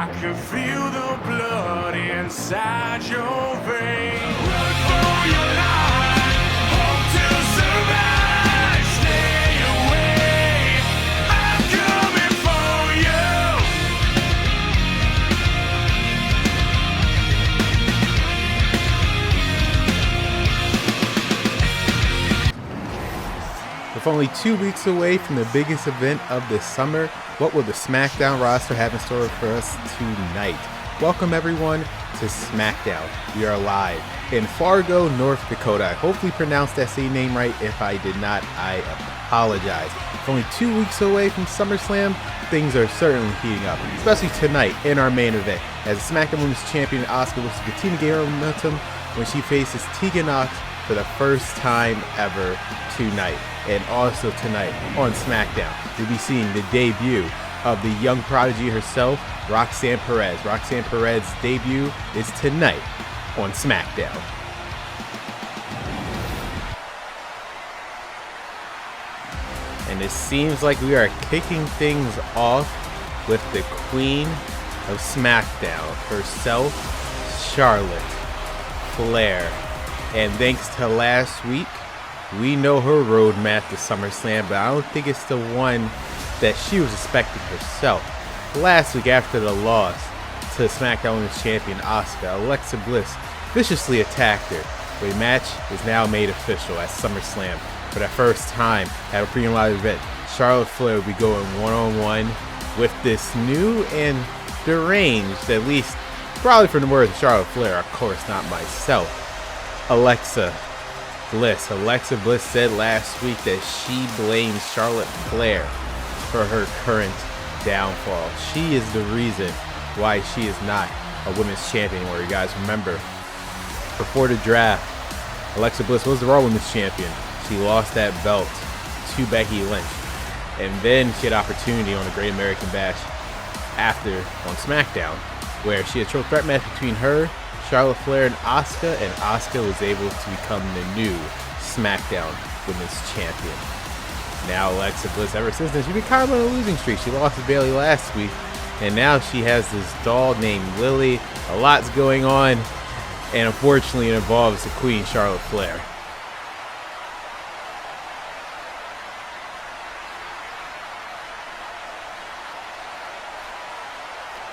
I can feel the blood inside your veins. Run for your life, hope to survive. Stay away, I'm coming for you. With only 2 weeks away from the biggest event of the summer, what will the Smackdown roster have in store for us tonight? Welcome everyone to Smackdown. We are live in Fargo, North Dakota. I hopefully pronounced that same name right. If I did not, I apologize. With only 2 weeks away from SummerSlam, things are certainly heating up, especially tonight in our main event, as SmackDown Women's Champion Asuka looks to continue to gain momentum when she faces Tegan Nox for the first time ever tonight. And also tonight on SmackDown, we'll be seeing the debut of the young prodigy herself, Roxanne Perez. Roxanne Perez's debut is tonight on SmackDown. And it seems like we are kicking things off with the Queen of SmackDown herself, Charlotte Flair. And thanks to last week, we know her roadmap to SummerSlam, but I don't think it's the one that she was expecting herself. Last week, after the loss to SmackDown Women's Champion Asuka, Alexa Bliss viciously attacked her. The match is now made official at SummerSlam. For the first time at a premium live event, Charlotte Flair will be going one-on-one with this new and deranged, at least probably from the words of Charlotte Flair, of course not myself, Alexa Bliss. Alexa Bliss said last week that she blames Charlotte Flair for her current downfall. She is the reason why she is not a women's champion anymore. You guys remember, before the draft, Alexa Bliss was the Raw Women's Champion. She lost that belt to Becky Lynch. And then she had opportunity on the Great American Bash after on SmackDown, where she had a triple threat match between her, Charlotte Flair, and Asuka was able to become the new SmackDown Women's Champion. Now Alexa Bliss, ever since then, she's been kind of on a losing streak. She lost to Bayley last week, and now she has this doll named Lily. A lot's going on, and unfortunately it involves the Queen, Charlotte Flair.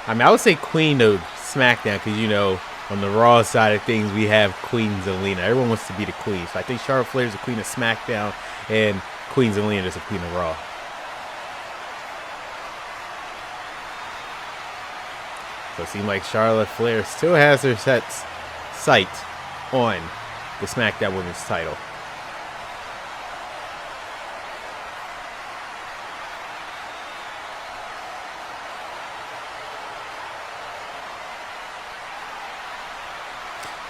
I mean, I would say Queen of SmackDown because, you know, on the Raw side of things, we have Queen Zelina. Everyone wants to be the Queen. So I think Charlotte Flair is the Queen of SmackDown, and Queen Zelina is the Queen of Raw. So it seems like Charlotte Flair still has her sight on the SmackDown Women's title.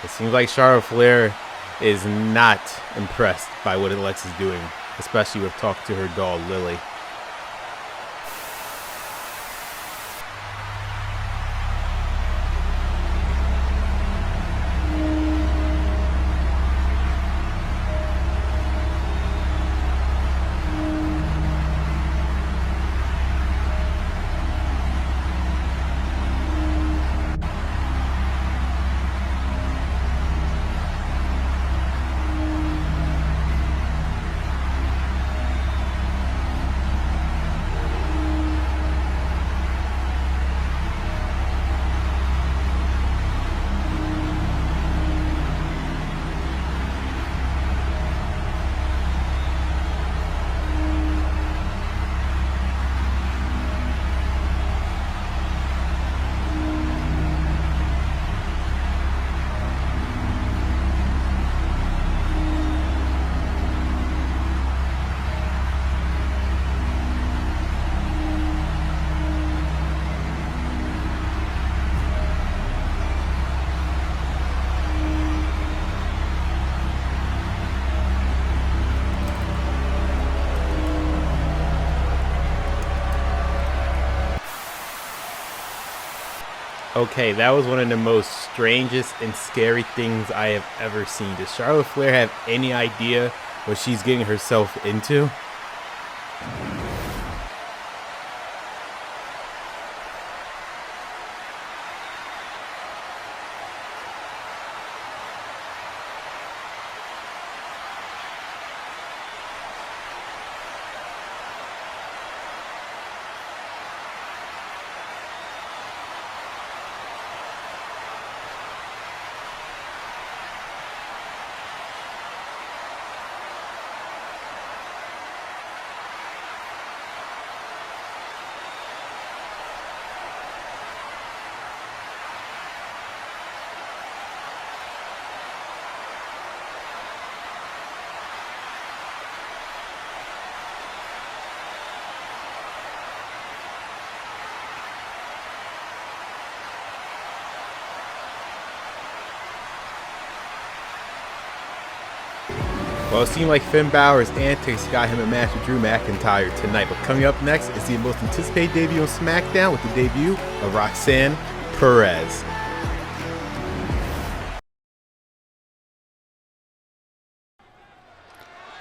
It seems like Charlotte Flair is not impressed by what Alexa's doing, especially with talking to her doll, Lily. Okay, that was one of the most strangest and scary things I have ever seen. Does Charlotte Flair have any idea what she's getting herself into? Well, it seemed like Finn Balor's antics got him a match with Drew McIntyre tonight. But coming up next is the most anticipated debut on SmackDown with the debut of Roxanne Perez.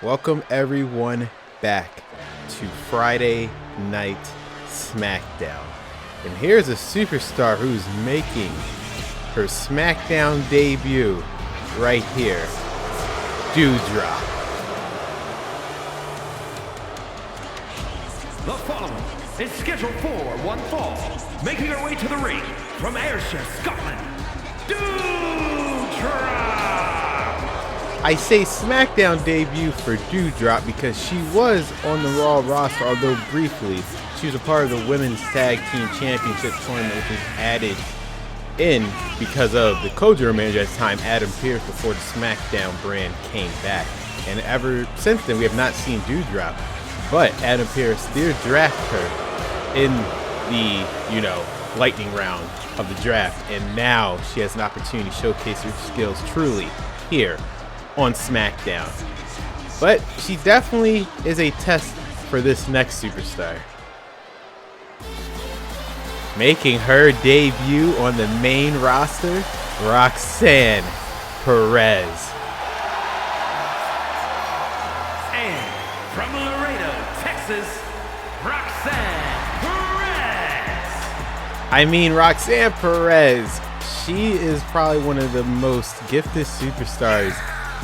Welcome everyone back to Friday Night SmackDown. And here's a superstar who's making her SmackDown debut right here. Doudrop. The following is scheduled for one fall, making her way to the ring from Ayrshire, Scotland, Doudrop! I say SmackDown debut for Doudrop because she was on the Raw roster, although briefly. She was a part of the Women's Tag Team Championship tournament, which was added in because of the co-general manager at the time, Adam Pearce, before the SmackDown brand came back. And ever since then, we have not seen Doudrop. But Adam Pearce did draft her in the, lightning round of the draft. And now she has an opportunity to showcase her skills truly here on SmackDown. But she definitely is a test for this next superstar. Making her debut on the main roster, Roxanne Perez. And from Laredo, Texas, Roxanne Perez. Roxanne Perez, she is probably one of the most gifted superstars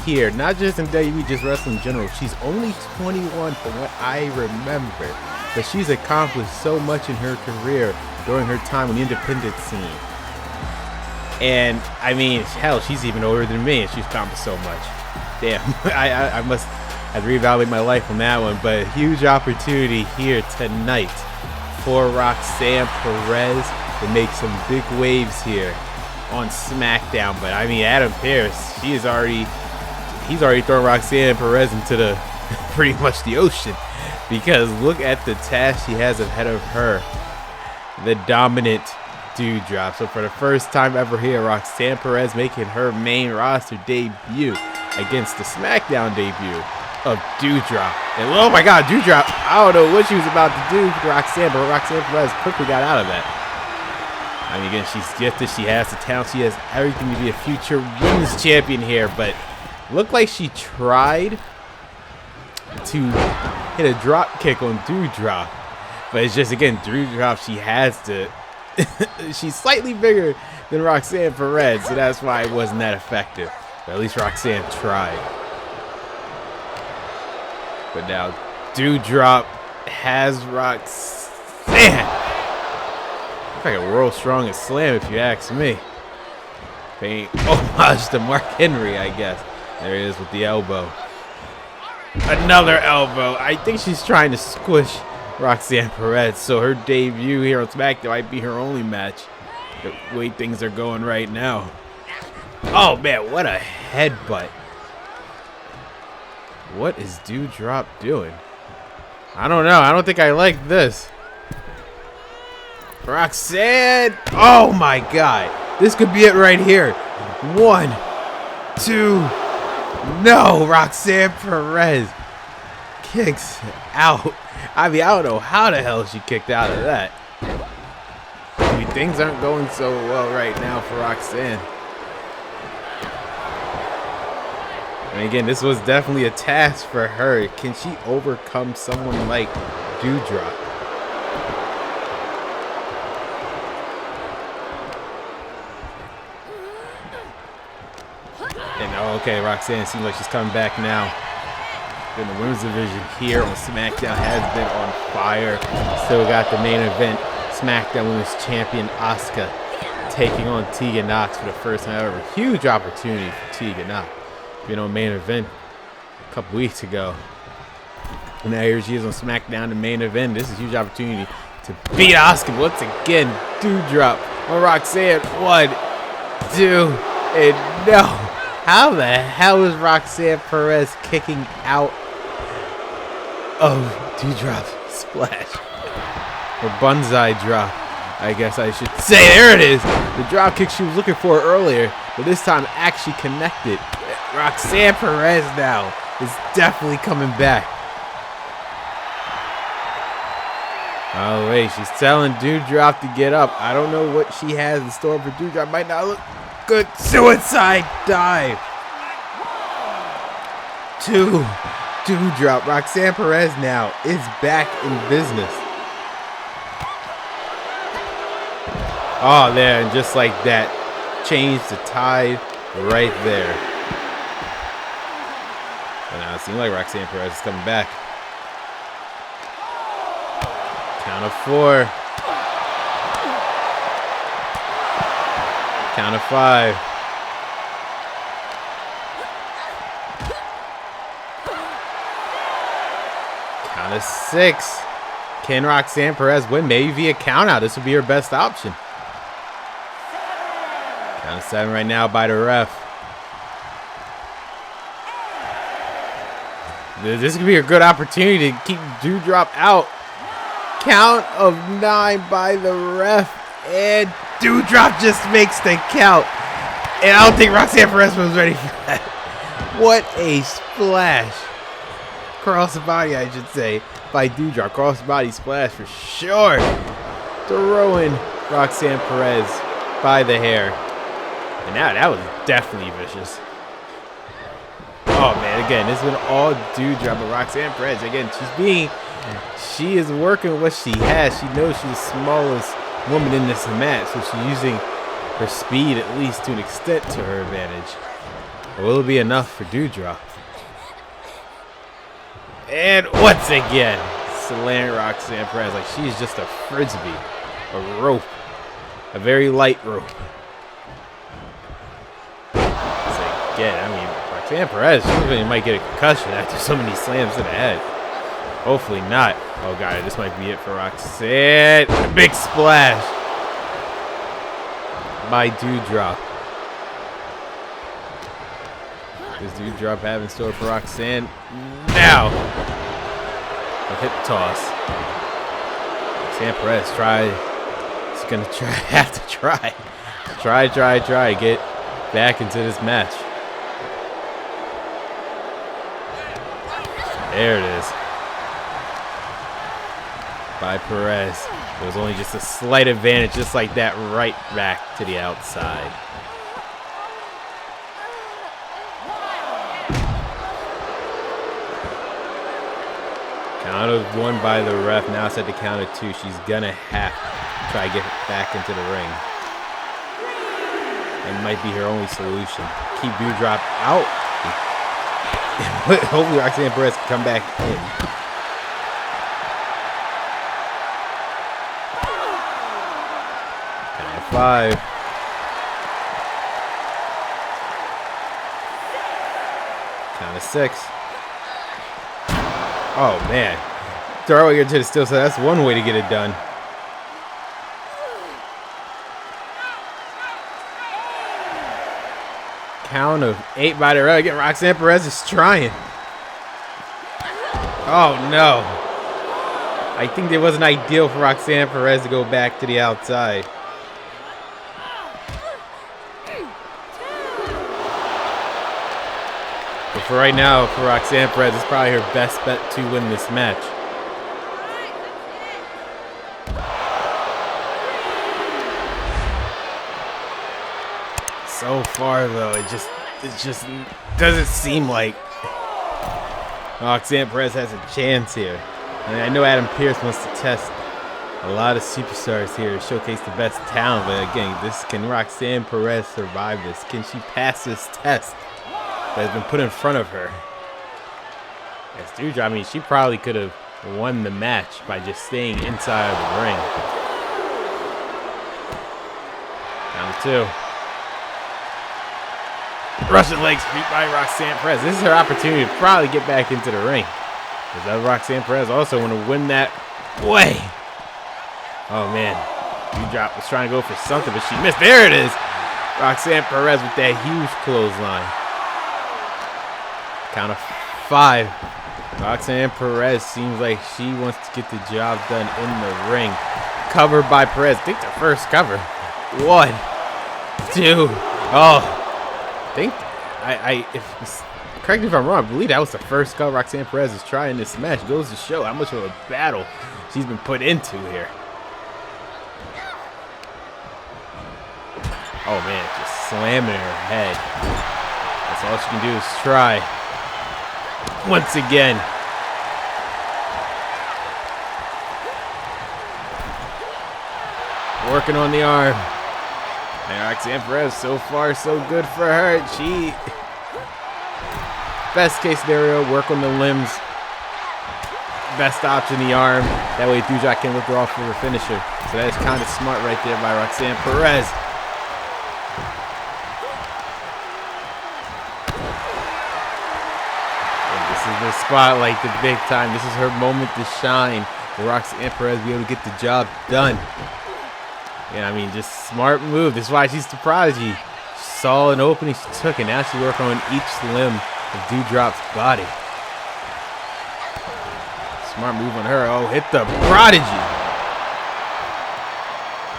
here, not just in WWE, just wrestling in general. She's only 21 from what I remember, but she's accomplished so much in her career during her time on the independent scene. And hell, she's even older than me, and she's accomplished so much. Damn, I must have to reevaluate my life on that one. But a huge opportunity here tonight for Roxanne Perez to make some big waves here on SmackDown. But Adam Pearce, he's already thrown Roxanne Perez into the pretty much the ocean, because look at the task she has ahead of her. The dominant Doudrop. So for the first time ever here, Roxanne Perez making her main roster debut against the SmackDown debut of Doudrop. And oh my God, Doudrop, I don't know what she was about to do to Roxanne, but Roxanne Perez quickly got out of that. Again, she's gifted, she has the talent, she has everything to be a future women's champion here, but looked like she tried to hit a drop kick on Doudrop. But it's just, again, Doudrop, she has to. She's slightly bigger than Roxanne Perez, so that's why it wasn't that effective. But at least Roxanne tried. But now Doudrop has Roxanne. Looks like a world's strongest slam, if you ask me. Paying homage to Mark Henry, I guess. There it is with the elbow. Another elbow. I think she's trying to squish Roxanne Perez, so her debut here on SmackDown might be her only match. The way things are going right now. Oh man, what a headbutt. What is Doudrop doing? I don't know. I don't think I like this. Roxanne. Oh my God. This could be it right here. 1, 2. No, Roxanne Perez kicks out. I don't know how the hell she kicked out of that. Things aren't going so well right now for Roxanne. And again, this was definitely a task for her. Can she overcome someone like Doudrop? And okay, Roxanne seems like she's coming back now. In the women's division here on SmackDown has been on fire. Still got the main event, SmackDown Women's Champion Asuka taking on Tegan Nox for the first time ever. Huge opportunity for Tegan Nox. Been on main event a couple weeks ago. And now here she is on SmackDown, the main event. This is a huge opportunity to beat Asuka once again. Doudrop on Roxanne. 1, 2, and no. How the hell is Roxanne Perez kicking out of Doudrop's splash? Or Banzai drop, I guess I should say. There it is. The drop kick she was looking for earlier, but this time actually connected. Roxanne Perez now is definitely coming back. Oh, wait, she's telling Doudrop to get up. I don't know what she has in store for Doudrop. Might not look good. Suicide dive. 2. Doudrop. Roxanne Perez now is back in business. Oh, there, and just like that, changed the tide right there. And now it seems like Roxanne Perez is coming back. Count of 4. Count of 5. Count of 6. Can Roxanne Perez win? Maybe via count out. This would be her best option. Count of 7 right now by the ref. This could be a good opportunity to keep Doudrop out. Count of 9 by the ref. And Doudrop just makes the count. And I don't think Roxanne Perez was ready for that. What a splash. Cross the body, I should say, by Doudrop. Cross the body splash for sure. Throwing Roxanne Perez by the hair. And now that was definitely vicious. Oh man, again, this has been all Doudrop, but Roxanne Perez, again, she is working with what she has. She knows she's the smallest woman in this match, so she's using her speed at least to an extent to her advantage. But will it be enough for Doudrop? And once again, slamming Roxanne Perez like she's just a frisbee, a rope, a very light rope. Again, I mean, Roxanne Perez, she really might get a concussion after so many slams to the head. Hopefully not. Oh god, this might be it for Roxanne. A big splash by Doudrop. Does Doudrop have in store for Roxanne? Now, a hip toss. Roxanne Perez She's gonna have to try. Try. Get back into this match. There it is. By Perez. It was only just a slight advantage, just like that, right back to the outside. Count of 1 by the ref. Now it's at the count of 2. She's gonna have to try to get back into the ring. That might be her only solution. Keep Doudrop out. Hopefully Roxanne Perez can come back in. Count of 5. Count of 6. Oh man. Throw it into the steel, so that's one way to get it done. Count of 8 by the ref. Again, Roxanne Perez is trying. Oh no. I think it wasn't ideal for Roxanne Perez to go back to the outside. But for right now, for Roxanne Perez, it's probably her best bet to win this match. So far, though, it just doesn't seem like Roxanne Perez has a chance here. I mean, I know Adam Pearce wants to test a lot of superstars here to showcase the best talent, but again, can Roxanne Perez survive this? Can she pass this test that has been put in front of her? As Doudrop, I mean, she probably could have won the match by just staying inside of the ring. Down to 2. Russian leg sweep by Roxanne Perez. This is her opportunity to probably get back into the ring. Because Roxanne Perez also want to win that way. Oh man. Doudrop was trying to go for something, but she missed. There it is. Roxanne Perez with that huge clothesline. Count of 5. Roxanne Perez seems like she wants to get the job done in the ring. Covered by Perez. I think the first cover. 1, 2. Oh. If correct me if I'm wrong, I believe that was the first skull Roxanne Perez is trying in this match. It goes to show how much of a battle she's been put into here. Oh man, just slamming her head. That's all she can do is try. Once again. Working on the arm. And Roxanne Perez, so far so good for her. She, best case scenario, work on the limbs. Best option, the arm. That way Doudrop can lift her off for her finisher. So that is kind of smart right there by Roxanne Perez. The spotlight, the big time. This is her moment to shine. Roxanne Perez be able to get the job done. Yeah, I mean, just smart move. This is why she's the prodigy. She saw an opening, she took it. Now she's working on each limb of Doudrop's body. Smart move on her. Oh, hit the prodigy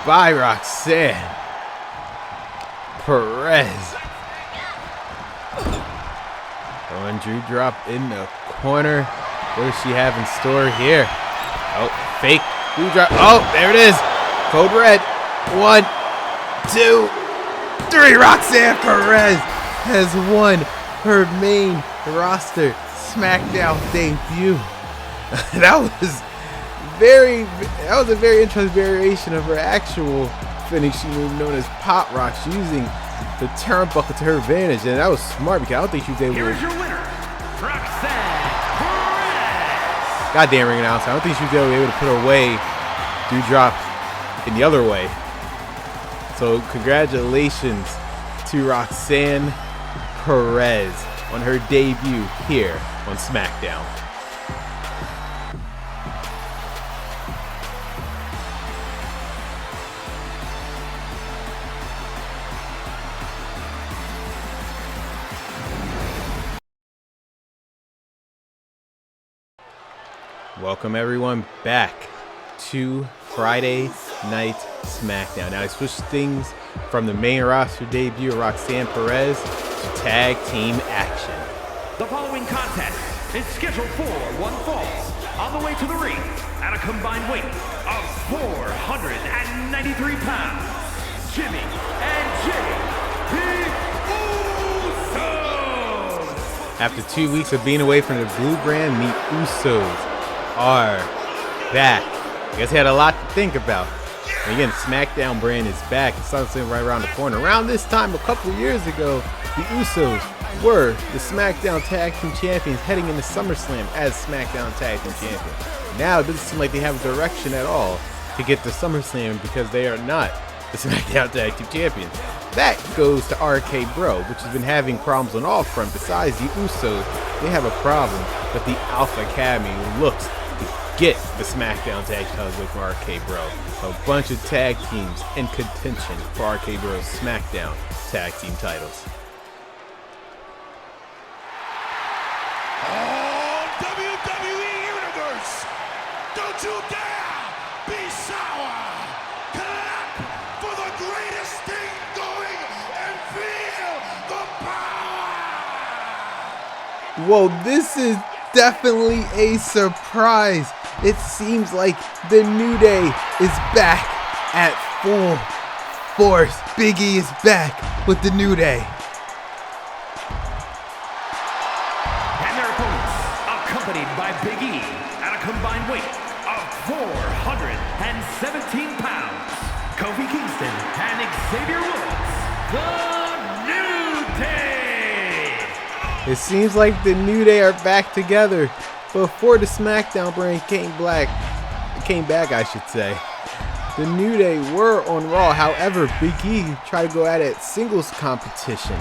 by Roxanne Perez. Throwing Doudrop in the corner. What does she have in store here? Oh, fake Doudrop. Oh, there it is. Code red. 1, 2, 3. Roxanne Perez has won her main roster SmackDown debut. That was a very interesting variation of her actual finishing move known as Pop Rock. She's using the turnbuckle to her advantage, and that was smart because I don't think she was able to. Here's your winner, Roxanne Perez. Goddamn ring announcer. I don't think she was able to put away Doudrop in the other way. So congratulations to Roxanne Perez on her debut here on SmackDown. Welcome everyone back to Friday Night SmackDown. Now I switched things from the main roster debut of Roxanne Perez to tag team action. The following contest is scheduled for one fall on the way to the ring at a combined weight of 493 pounds. Jimmy and Jay Usos. After 2 weeks of being away from the blue brand, the Usos are back. I guess they had a lot to think about. And again, SmackDown brand is back. It's Summerslam right around the corner. Around this time, a couple of years ago, the Usos were the SmackDown Tag Team Champions heading into SummerSlam as SmackDown Tag Team Champions. Now, it doesn't seem like they have a direction at all to get to SummerSlam because they are not the SmackDown Tag Team Champions. That goes to RK Bro, which has been having problems on all fronts. Besides the Usos, they have a problem that the Alpha Academy looks to get the SmackDown Tag titles away from RK Bro. A bunch of tag teams in contention for RK Bro's SmackDown Tag Team titles. Oh, WWE Universe! Don't you dare be sour! Clap for the greatest thing going and feel the power! Whoa, this is definitely a surprise. It seems like the New Day is back at full force. Big E is back with the New Day. And their opponents, accompanied by Big E at a combined weight of 417 pounds, Kofi Kingston and Xavier Woods, the New Day. It seems like the New Day are back together. Before the SmackDown brand came back, I should say. The New Day were on Raw. However, Big E tried to go at it singles competition.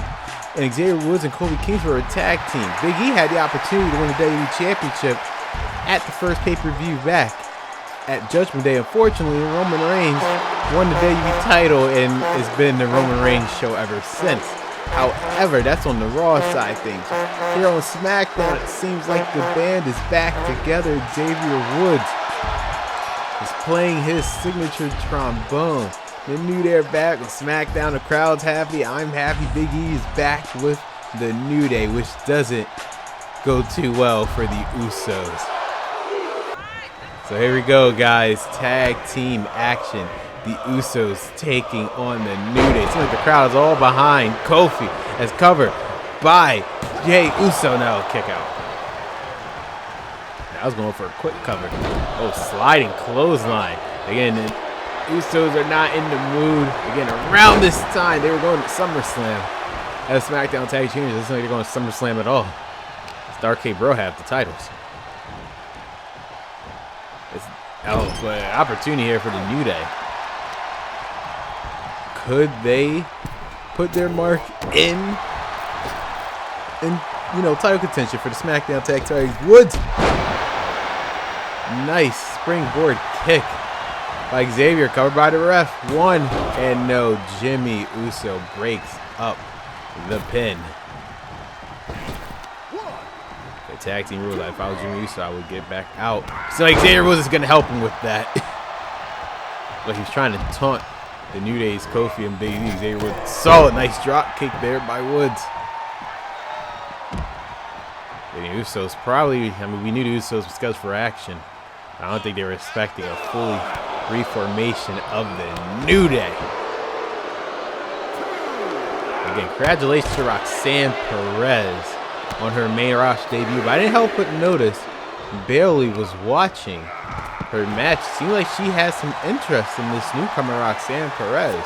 And Xavier Woods and Kofi Kingston were a tag team. Big E had the opportunity to win the WWE Championship at the first pay-per-view back at Judgment Day. Unfortunately, Roman Reigns won the WWE title and it's been the Roman Reigns show ever since. However, that's on the Raw side of things. Here on SmackDown, it seems like the band is back together. Xavier Woods is playing his signature trombone. The New Day are back on SmackDown. The crowd's happy. I'm happy. Big E is back with the New Day, which doesn't go too well for the Usos. So here we go, guys. Tag team action. The Usos taking on the New Day. Seems like the crowd is all behind Kofi as covered by Jey Uso. Now kick out. I was going for a quick cover. Oh, sliding clothesline. Again, the Usos are not in the mood. Again, around this time, they were going to Summerslam as Smackdown Tag Team. It doesn't look like they're going to Summerslam at all. It's the RK Bro have the titles. But opportunity here for the New Day. Could they put their mark in title contention for the Smackdown Tag Titles? Woods. Nice springboard kick by Xavier, covered by the ref. 1 and no. Jimmy Uso breaks up the pin. The tag team rule. If I was Jimmy Uso, I would get back out. So like Xavier wasn't going to help him with that. But he was trying to taunt the New Day's Kofi and Big E. Xavier Woods saw a nice drop kick there by Woods. The Usos probably, we knew the Usos was scheduled for action. I don't think they were expecting a fully reformation of the New Day. Again, congratulations to Roxanne Perez on her main roster debut. But I didn't help but notice Bailey was watching her match. Seemed like she has some interest in this newcomer, Roxanne Perez.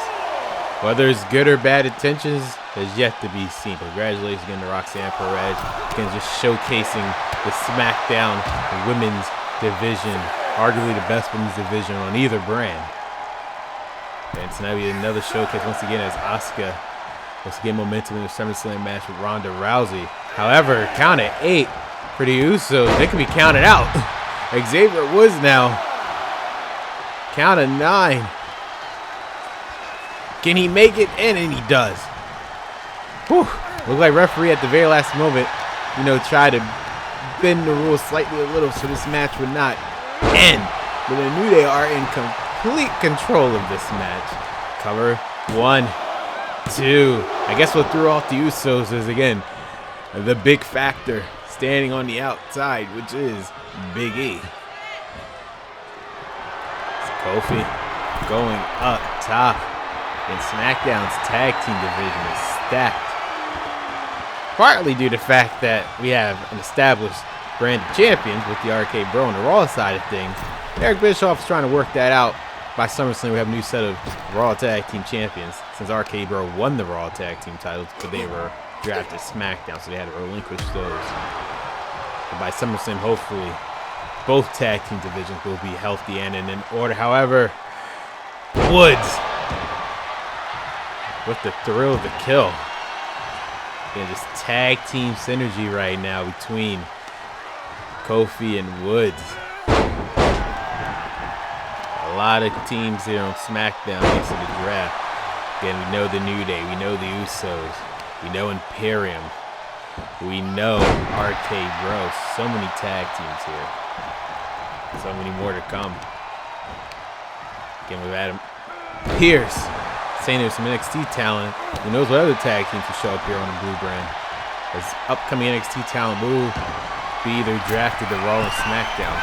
Whether it's good or bad intentions is yet to be seen. Congratulations again to Roxanne Perez. Again, just showcasing the SmackDown women's division. Arguably the best women's division on either brand. And tonight we had another showcase once again as Asuka was to get momentum in the Summerslam match with Ronda Rousey. However, count at 8 for the Usos. They can be counted out. Xavier Woods now. Count of 9. Can he make it in? And he does. Whew. Looks like referee at the very last moment, tried to bend the rules slightly a little so this match would not end. But the New Day are in complete control of this match. Cover 1, 2. I guess what threw off the Usos is, again, the big factor standing on the outside, which is Big E. It's Kofi going up top. And SmackDown's tag team division is stacked. Partly due to the fact that we have an established brand of champions with the RK Bro on the Raw side of things. Eric Bischoff is trying to work that out. By SummerSlam, we have a new set of Raw Tag Team champions since RK Bro won the Raw Tag Team titles, but they were drafted SmackDown, so they had to relinquish those. But by SummerSlam, hopefully, both tag team divisions will be healthy and in order. However, Woods with the thrill of the kill. Again, just tag team synergy right now between Kofi and Woods. A lot of teams here on SmackDown next to the draft. Again, we know the New Day, we know the Usos, we know Imperium, we know RK Bro. So many tag teams here. So many more to come. Again, we've had Pierce saying there's some NXT talent. Who knows what other tag teams will show up here on the Blue brand. As upcoming NXT talent will be either drafted to Raw and SmackDown.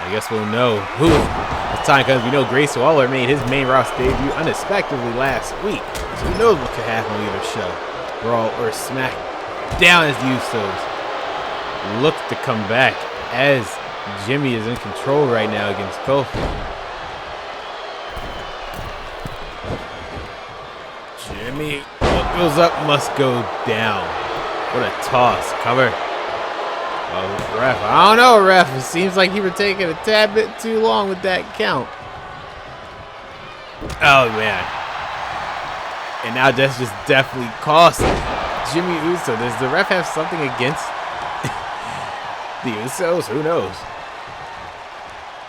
I guess we'll know who. As time comes, we know Grayson Waller made his main roster debut unexpectedly last week. So who knows what could happen on either show, Raw or SmackDown, as the Usos look to come back as Jimmy is in control right now against Kofi. Jimmy, what goes up must go down. What a toss. Cover. Oh, ref. I don't know, ref. It seems like you were taking a tad bit too long with that count. Oh, man. And now that's just definitely cost Jimmy Uso. Does the ref have something against the Usos? Who knows?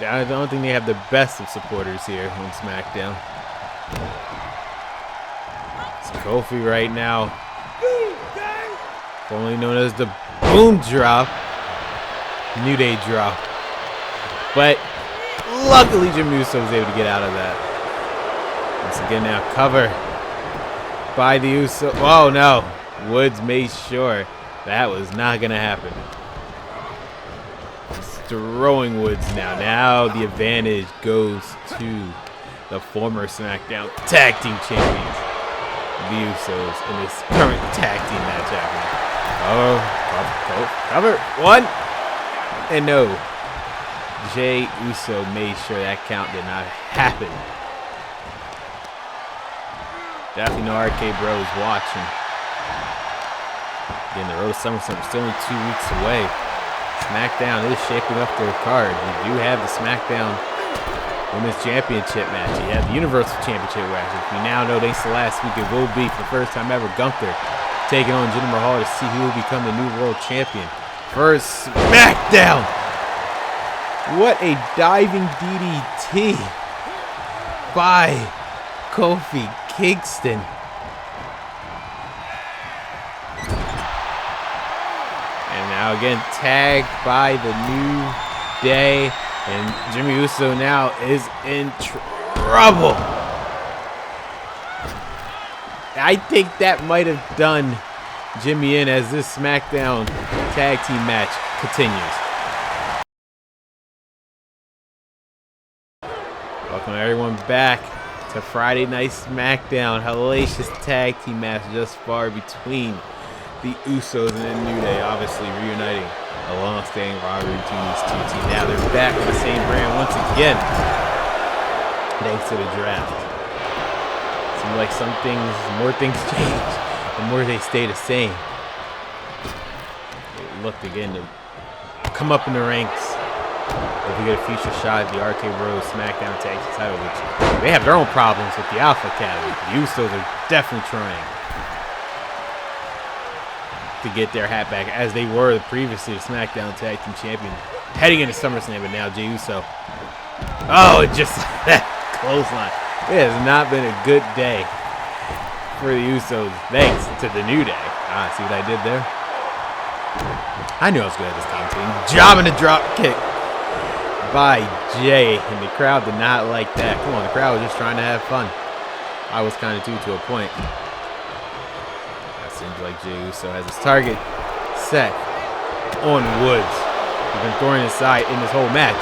I don't think they have the best of supporters here on SmackDown. Kofi right now, formerly known as the Boom Drop, New Day Drop. But luckily Jimmy Uso was able to get out of that. Once again now, cover by the Uso. Oh no, Woods made sure that was not going to happen. Just throwing Woods now. Now the advantage goes to the former SmackDown Tag Team Champions, the Usos, in this current tag team match happening. Oh, cover. One. And no. Jey Uso made sure that count did not happen. Definitely no Arcade Bros watching. Again, the road to Summerslam is still only 2 weeks away. SmackDown is shaping up their card. You do have the SmackDown Women's Championship match. You have the Universal Championship match. We now know thanks to last week it will be, for the first time ever, Gunther taking on Jinder Mahal to see who will become the new world champion. First SmackDown. What a diving DDT by Kofi Kingston. And now again tagged by the New Day. And Jimmy Uso now is in trouble. I think that might have done Jimmy in as this SmackDown tag team match continues. Welcome everyone back to Friday Night SmackDown. Hellacious tag team match thus far between the Usos and the New Day, obviously reuniting a long-standing rivalry between these two teams. Now they're back on the same brand once again, thanks to the draft. Seems like more things change, the more they stay the same. They looked again to come up in the ranks. If we get a future shot at the Arcade Bros SmackDown Tag Team title, which they have their own problems with the Alpha Academy. The Usos are definitely trying to get their hat back, as they were previously the SmackDown Tag Team Champion heading into SummerSlam, but now Jey Uso. Oh, just that clothesline. It has not been a good day for the Usos, thanks to the New Day. See what I did there? I knew I was good at this commentating. Jobbing a drop kick by Jey, and the crowd did not like that. Come on, the crowd was just trying to have fun. I was kind of too, to a point. That seems like Jey Uso has his target set on Woods. He's been throwing his side in this whole match.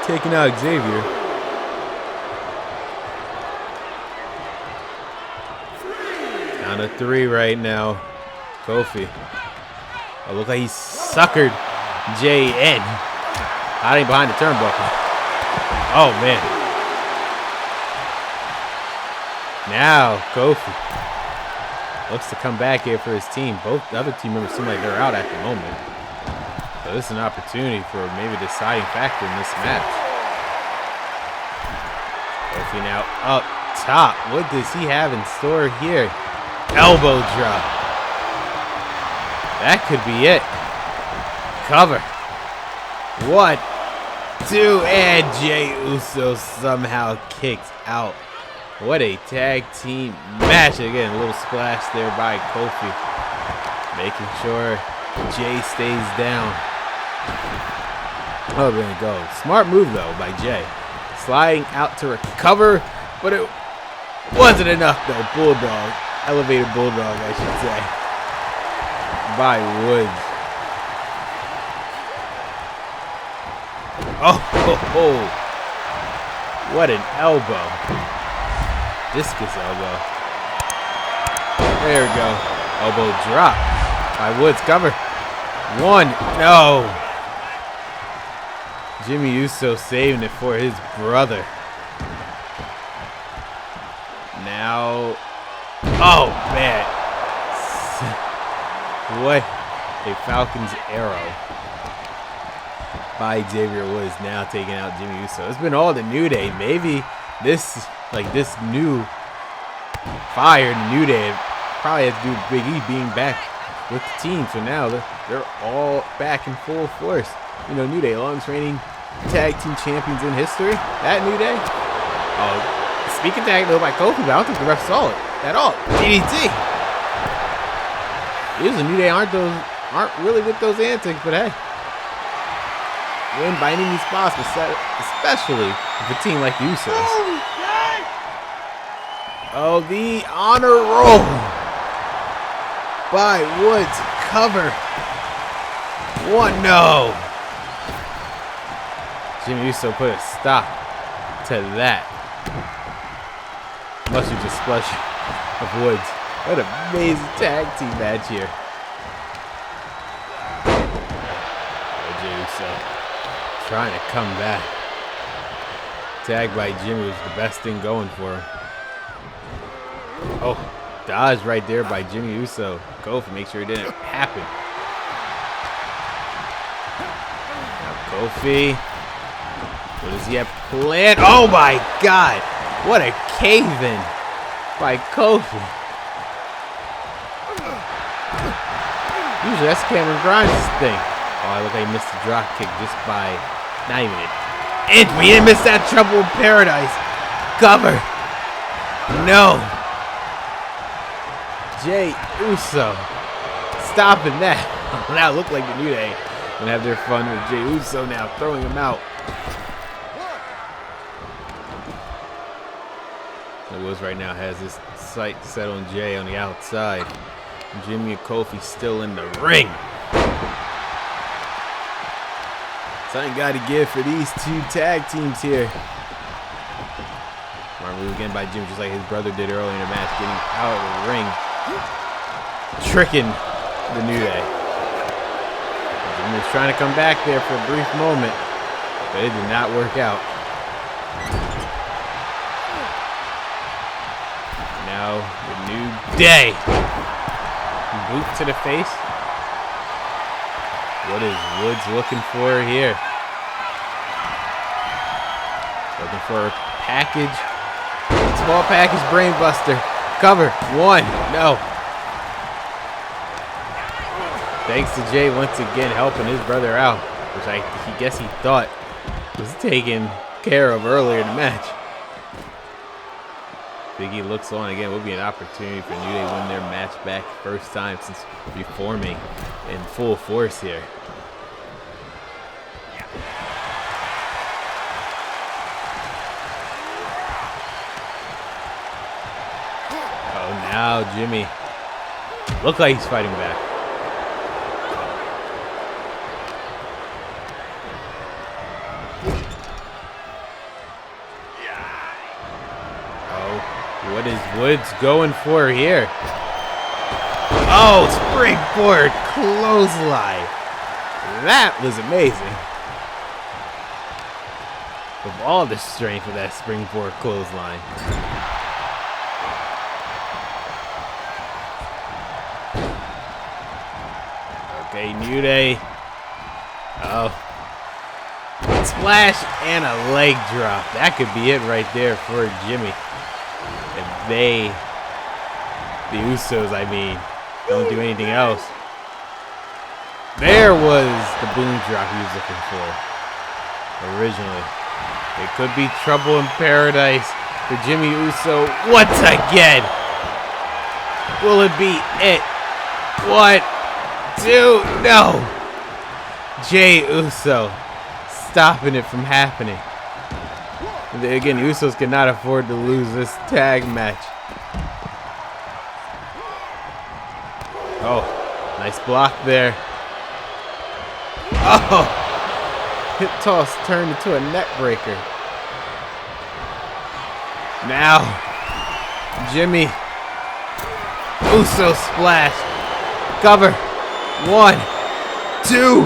Taking out Xavier. Down to 3 right now. Kofi. Oh, look like he suckered Jey in. Hiding behind the turnbuckle. Oh, man. Now, Kofi looks to come back here for his team. Both the other team members seem like they're out at the moment. So this is an opportunity for maybe a deciding factor in this match. Kofi now up top. What does he have in store here? Elbow drop. That could be it. Cover. 1, 2, and Jey Uso somehow kicked out. What a tag team match. Again, a little splash there by Kofi. Making sure Jey stays down. Oh, there we go. Smart move, though, by Jey. Sliding out to recover, but it wasn't enough, though. Bulldog. Elevated Bulldog, I should say. By Woods. Oh, what an elbow. Discus elbow. There we go. Elbow drop by Woods. Cover. 1. No. Jimmy Uso saving it for his brother. Now. Oh, man. What a Falcon's arrow by Xavier Woods, now taking out Jimmy Uso. It's been all the New Day. Maybe this new fire in the New Day probably has to do with Big E being back with the team. So now they're all back in full force. You know, New Day, longest reigning tag team champions in history. That New Day. Oh, speaking tag though by Kofi, but I don't think the ref saw it at all. DDT. Usually New Day aren't really with those antics, but hey. Win by any means possible, especially with a team like the Usos. Oh, the honor roll by Woods. Cover. One, no. Jimmy Uso put a stop to that. Must have just splash of Woods. What an amazing tag team match here. Jimmy Uso trying to come back. Tag by Jimmy was the best thing going for him. Oh, dodge right there by Jimmy Uso. Kofi, make sure it didn't happen. Now Kofi. What does he have planned? Oh my God! What a cave-in by Kofi. Usually that's Cameron Grimes' thing. Oh, I look like he missed the drop kick just by not even an inch. We didn't miss that Trouble in Paradise. Cover. No. Jey Uso stopping that. Now look like the New Day gonna have their fun with Jey Uso now, throwing him out. Woods right now has his sight set on Jey on the outside. Jimmy and Kofi still in the ring. Something got to give for these two tag teams here. Smart move again by Jimmy, just like his brother did earlier in the match, getting out of the ring, tricking the New Day. Jimmy was trying to come back there for a brief moment, but it did not work out. Now the New Day. Boot to the face. What is Woods looking for here? Looking for a package. Small package brainbuster. Cover. One. No. Thanks to Jey once again helping his brother out, which I guess he thought was taken care of earlier in the match. Biggie looks on again. Will be an opportunity for New Day to win their match back. First time since reforming in full force here. Oh, now Jimmy. Look like he's fighting back. What is Woods going for here? Oh, springboard clothesline. That was amazing. With all the strength of that springboard clothesline. Okay, New Day. Oh. Splash and a leg drop. That could be it right there for Jimmy. If they, the Usos, I mean, don't do anything else. There was the boom drop he was looking for originally. It could be Trouble in Paradise for Jimmy Uso once again. Will it be it? 1, 2, no. Jey Uso stopping it from happening. Again, the Usos cannot afford to lose this tag match. Oh, nice block there. Oh, hip toss turned into a neck breaker. Now, Jimmy Uso splash. Cover. 1, 2,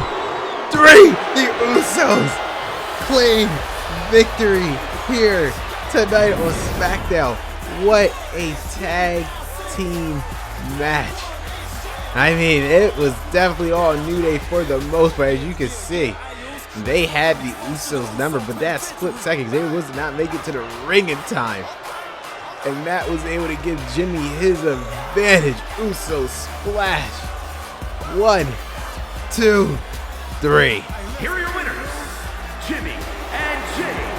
3. The Usos claim victory here tonight on Smackdown. What a tag team match. I mean, it was definitely all New Day for the most part. As you can see, they had the Usos number, but that split second, they was not make it to the ring in time. And Matt was able to give Jimmy his advantage. Uso splash. 1, 2, 3. Here are your winners, Jimmy and Jey.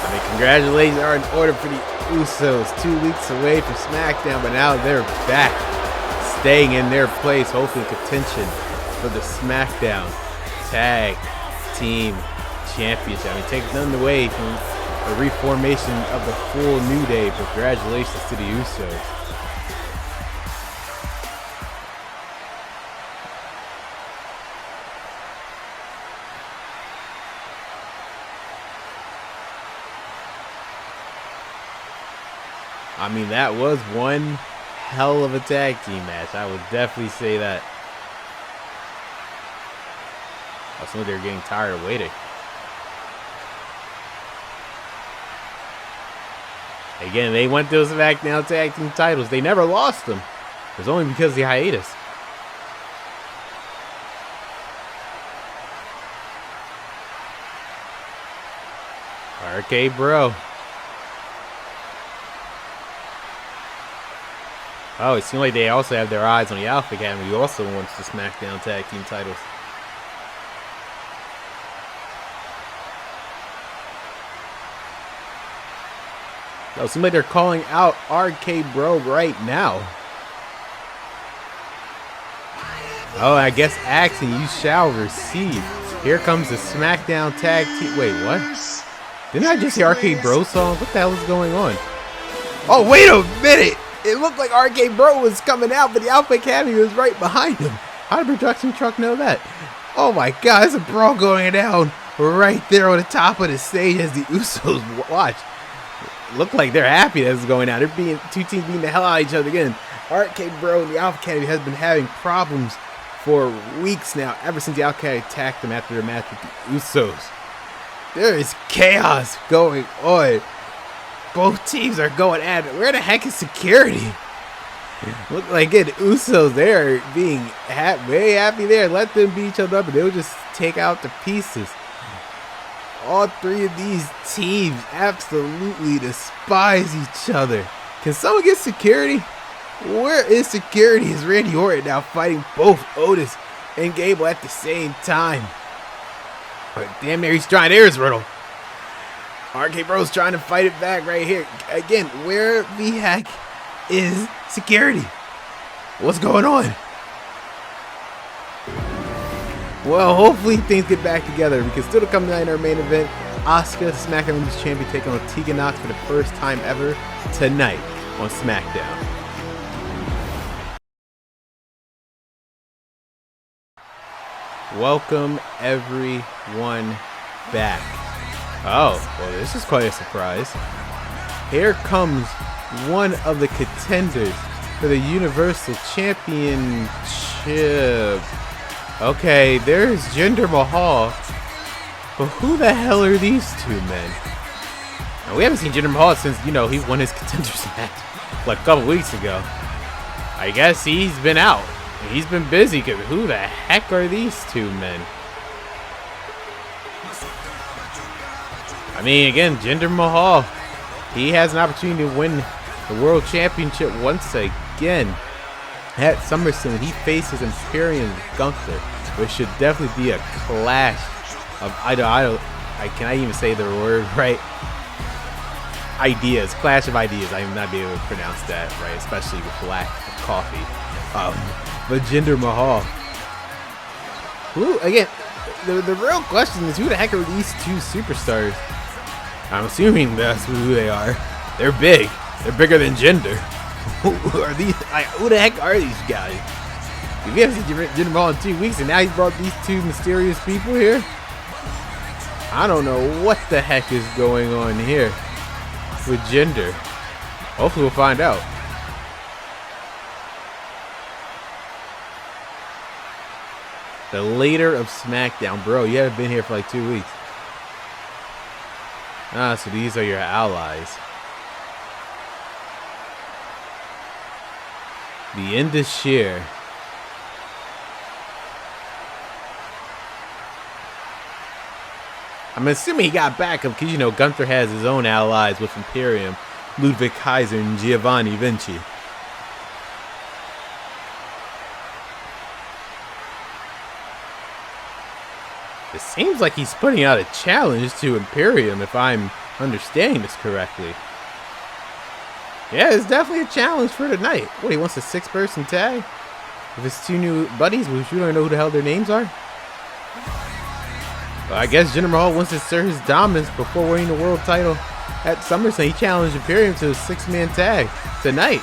I mean, congratulations are in order for the Usos. 2 weeks away from SmackDown, but now they're back, staying in their place, hopefully contention for the SmackDown Tag Team Championship. I mean, take nothing away from a reformation of the full New Day, but congratulations to the Usos. I mean, that was one hell of a tag team match. I would definitely say that. Oh, some of they're getting tired of waiting. Again, they went those Smackdown tag team titles. They never lost them. It was only because of the hiatus. RK Bro. Oh, it seems like they also have their eyes on the Alpha Academy, who also wants the SmackDown tag team titles. Oh, it seems like they're calling out RK Bro right now. Oh, I guess action you shall receive. Here comes the SmackDown tag team. Wait, what? Didn't I just hear RK Bro song? What the hell is going on? Oh, wait a minute! It looked like RK Bro was coming out, but the Alpha Academy was right behind him. How did the production truck know that? Oh my god, there's a brawl going down right there on the top of the stage as the Usos watch. Look like they're happy that it's going down. They're two teams beating the hell out of each other again. RK Bro and the Alpha Academy has been having problems for weeks now, ever since the Alpha Academy attacked them after their match with the Usos. There is chaos going on. Both teams are going at it. Where the heck is security? Look like it. Usos, they're being very happy there. Let them beat each other up and they'll just take out the pieces. All three of these teams absolutely despise each other. Can someone get security? Where is security? Is Randy Orton now fighting both Otis and Gable at the same time? But damn near he's trying Aries Riddle. RK Bro's trying to fight it back right here. Again, where the heck is security? What's going on? Well, hopefully things get back together because still to come tonight in our main event, Asuka, SmackDown Women's Champion, taking on Tegan Nox for the first time ever tonight on SmackDown. Welcome everyone back. Oh, well, this is quite a surprise. Here comes one of the contenders for the Universal Championship. Okay, there's Jinder Mahal. But who the hell are these two men? Now, we haven't seen Jinder Mahal since, you know, he won his contenders match like a couple weeks ago. I guess he's been out. He's been busy, because who the heck are these two men? I mean, again, Jinder Mahal, he has an opportunity to win the World Championship once again. At SummerSlam, he faces Imperium Gunther, which should definitely be a clash of can I even say the word right? Ideas, clash of ideas. I am not be able to pronounce that right, especially with black coffee. But Jinder Mahal, who again? The real question is, who the heck are these two superstars? I'm assuming that's who they are. They're big. They're bigger than Jinder. Who are these? Who the heck are these guys? We haven't seen Jinder Mahal in 2 weeks, and now he's brought these two mysterious people here. I don't know what the heck is going on here with Jinder. Hopefully we'll find out. The leader of SmackDown. Bro, you haven't been here for like 2 weeks. Ah, so these are your allies. The Indus Sher. I'm assuming he got backup because, you know, Gunther has his own allies with Imperium, Ludwig Kaiser, and Giovanni Vinci. It seems like he's putting out a challenge to Imperium, if I'm understanding this correctly. Yeah, it's definitely a challenge for tonight. What, he wants a 6-person tag? With his two new buddies, which we don't know who the hell their names are? Well, I guess Jinder Mahal wants to assert his dominance before winning the world title at Summerslam, he challenged Imperium to a 6-man tag tonight.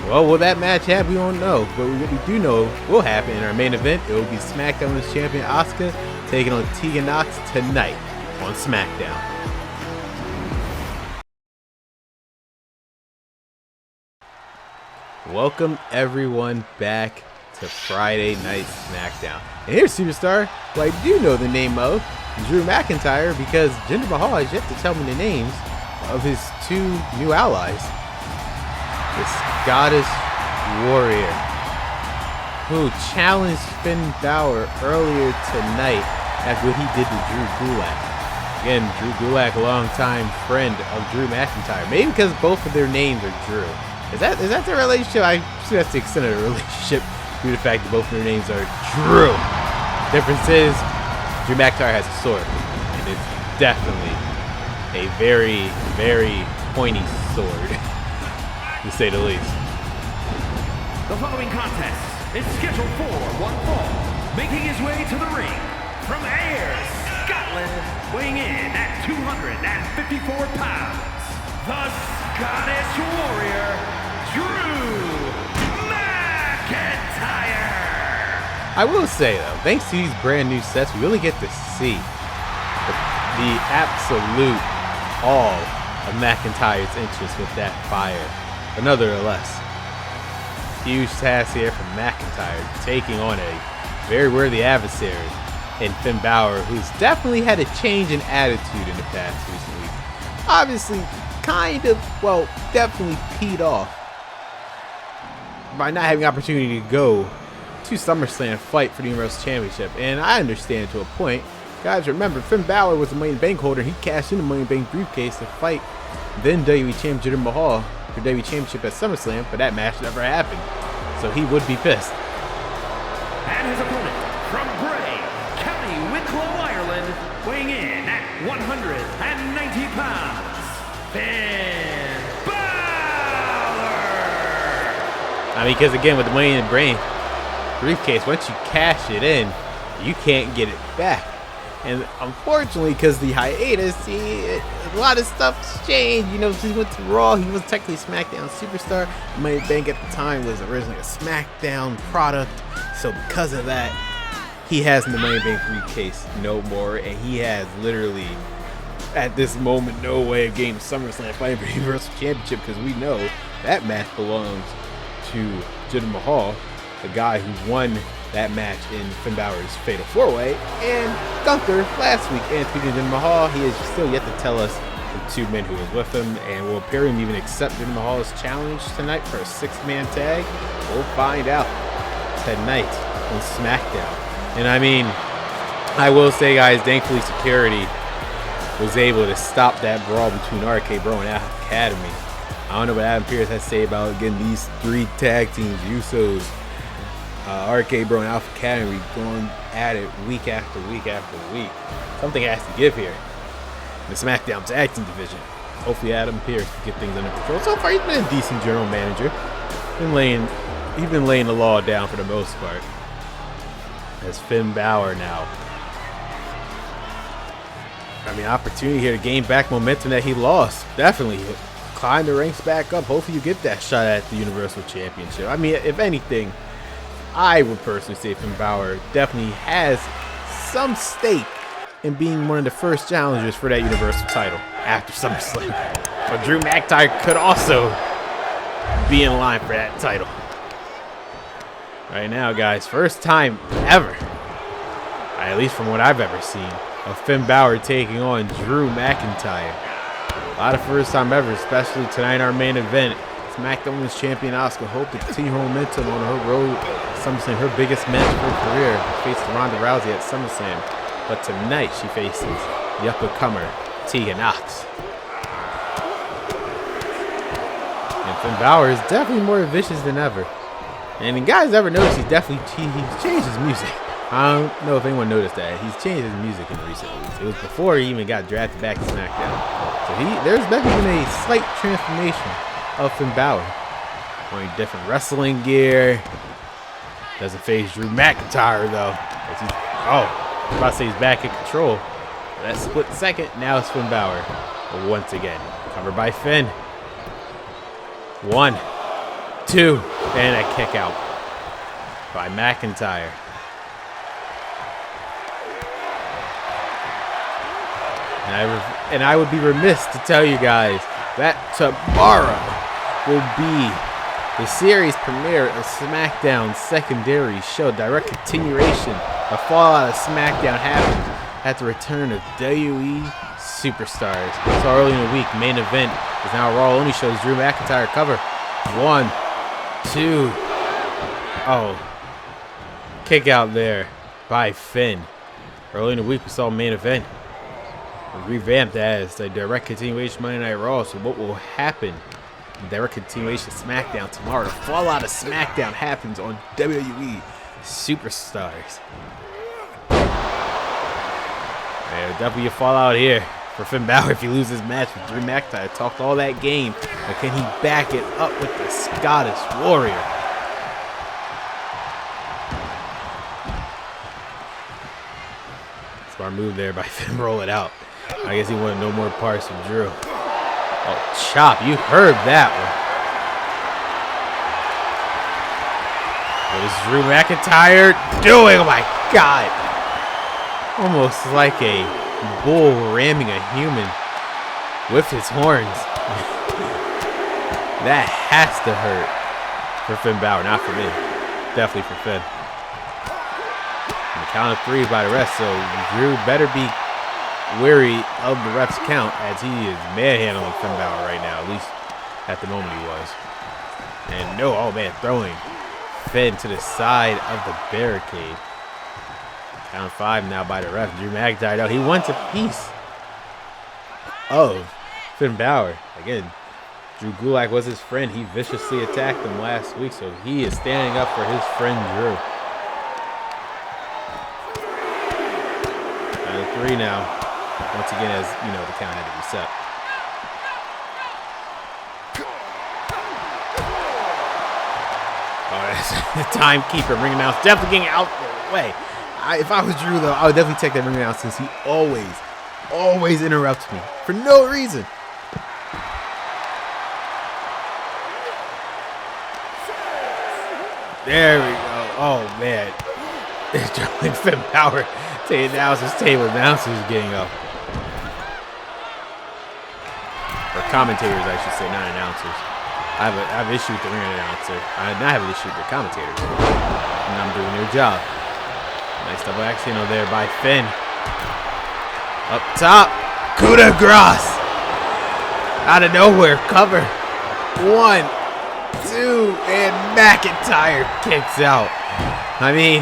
Well, will that match happen? We don't know. But what we do know will happen in our main event. It will be Smackdown Women's Champion Asuka taking on Tegan Nox tonight on Smackdown. Welcome everyone back to Friday Night Smackdown. And here's Superstar, who I do know the name of, Drew McIntyre, because Jinder Mahal has yet to tell me the names of his 2 new allies. The Scottish Warrior, who challenged Finn Balor earlier tonight after what he did to Drew Gulak. Again, Drew Gulak, a longtime friend of Drew McIntyre. Maybe because both of their names are Drew. Is that the relationship? I assume that's the extent of the relationship due to the fact that both of their names are Drew. Difference is, Drew McIntyre has a sword, and it's definitely a very, very pointy sword, to say the least. The following contest is scheduled for one fall. Making his way to the ring from Ayr, Scotland, weighing in at 254 pounds, the Scottish Warrior, Drew McIntyre. I will say though, thanks to these brand new sets, we really get to see the absolute all of McIntyre's interest with that fire. But nonetheless, huge task here from McIntyre, taking on a very worthy adversary in Finn Balor, who's definitely had a change in attitude in the past recent weeks. Obviously, definitely peed off by not having the opportunity to go to SummerSlam and fight for the Universal Championship. And I understand to a point. Guys, remember, Finn Balor was the Money in the Bank holder. He cashed in the Money in the Bank briefcase to fight then WWE Champion Jinder Mahal for WWE Championship at SummerSlam, but that match never happened. So he would be pissed. And his opponent from Bray, County Wicklow, Ireland, weighing in at 190 pounds, Finn Balor. I mean, because again, with the Money in the Bank briefcase, once you cash it in, you can't get it back. And unfortunately, because the hiatus, a lot of stuff's changed. You know, he went to Raw. He was technically SmackDown Superstar. Money in the Bank at the time was originally a SmackDown product. So because of that, he has the Money in the Bank briefcase no more. And he has literally, at this moment, no way of getting SummerSlam fighting for the Universal Championship, because we know that match belongs to Jinder Mahal, the guy who won that match in Finn Balor's Fatal 4-Way, and Gunther last week. And speaking of Jinder Mahal, he is still yet to tell us the 2 men who was with him, and will Imperium even accept Jinder Mahal's challenge tonight for a 6-man tag? We'll find out tonight on SmackDown. And I mean, I will say, guys, thankfully security was able to stop that brawl between RK Bro and Alpha Academy. I don't know what Adam Pearce has to say about, again, these 3 tag teams, Usos, RK Bro and Alpha Academy, going at it week after week after week. Something has to give here in the SmackDown tag team division. Hopefully Adam Pearce can get things under control. So far, he's been a decent general manager. He's been laying the law down for the most part. As Finn Balor now, I mean, opportunity here to gain back momentum that he lost. Definitely climb the ranks back up. Hopefully you get that shot at the Universal Championship. I mean, if anything, I would personally say Finn Balor definitely has some stake in being one of the first challengers for that Universal title after SummerSlam. But Drew McIntyre could also be in line for that title. Right now, guys, first time ever, at least from what I've ever seen, of Finn Balor taking on Drew McIntyre. A lot of first time ever, especially tonight in our main event. SmackDown Women's Champion Asuka hope to continue her momentum on her road to SummerSlam, her biggest match of her career. She faces Ronda Rousey at SummerSlam, but tonight she faces the up-and-comer Tegan Nox. And Finn Balor is definitely more vicious than ever. And you guys ever noticed he's changed his music. I don't know if anyone noticed that. He's changed his music in recent weeks. It was before he even got drafted back to SmackDown. So there's definitely been a slight transformation of Finn Balor. Wearing different wrestling gear. Doesn't face Drew McIntyre though. I'm about to say he's back in control. That split second, now it's Finn Balor. Once again, covered by Finn. 1, 2, and a kick out by McIntyre. And I would be remiss to tell you guys that tomorrow will be the series premiere of SmackDown Secondary Show. Direct continuation of Fallout of SmackDown happens at the return of WWE Superstars. So early in the week, main event is now a Raw only shows Drew McIntyre cover. 1, 2. Oh, kick out there by Finn. Early in the week, we saw main event revamped as the direct continuation Monday Night Raw. So what will happen? Direct continuation SmackDown tomorrow. The fallout of SmackDown happens on WWE Superstars. And W fallout here for Finn Balor if he loses his match with Drew McIntyre. Talked all that game, but can he back it up with the Scottish Warrior? Smart move there by Finn. Roll it out. I guess he wanted no more parts from Drew. Oh, chop. You heard that one. What is Drew McIntyre doing? Oh, my God. Almost like a bull ramming a human with his horns. That has to hurt for Finn Balor. Not for me. Definitely for Finn. And the count of 3 by the rest, so Drew better be wary of the ref's count as he is manhandling Finn Balor right now. At least at the moment he was. And no, oh man, throwing Finn to the side of the barricade. Count 5 now by the ref. Drew McIntyre, though, he wants a piece of Finn Balor. Again, Drew Gulak was his friend. He viciously attacked him last week, so he is standing up for his friend Drew. Count of 3 now. Once again, as you know, the count had to reset. Oh, that's the timekeeper ring announce definitely getting out the way. If I was Drew, though, I would definitely take that ring announce since he always interrupts me for no reason. There we go. Oh man, Finn Balor taking down his table. Announcers getting up. Or commentators, I should say, not announcers. I have an issue with the ring announcer. I have an issue with the commentators. And I'm doing their job. Nice double action over there by Finn. Up top. Coup de grace. Out of nowhere. Cover. 1, 2, and McIntyre kicks out. I mean,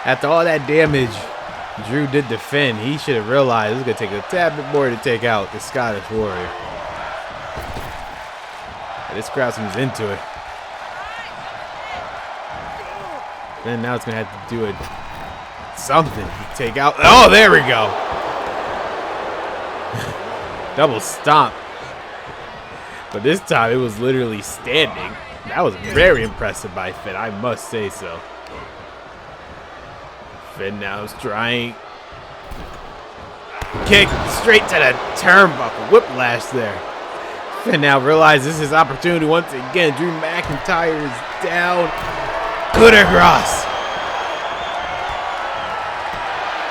after all that damage Drew did to Finn, he should have realized it was going to take a tad bit more to take out the Scottish Warrior. This crowd seems into it. And now it's going to have to do it something to take out. Oh, there we go. Double stomp. But this time it was literally standing. That was very impressive by Finn, I must say so. Finn now is trying. Kick straight to the turnbuckle. Whiplash there. Finn now realizes this is his opportunity once again. Drew McIntyre is down. Coup de grace.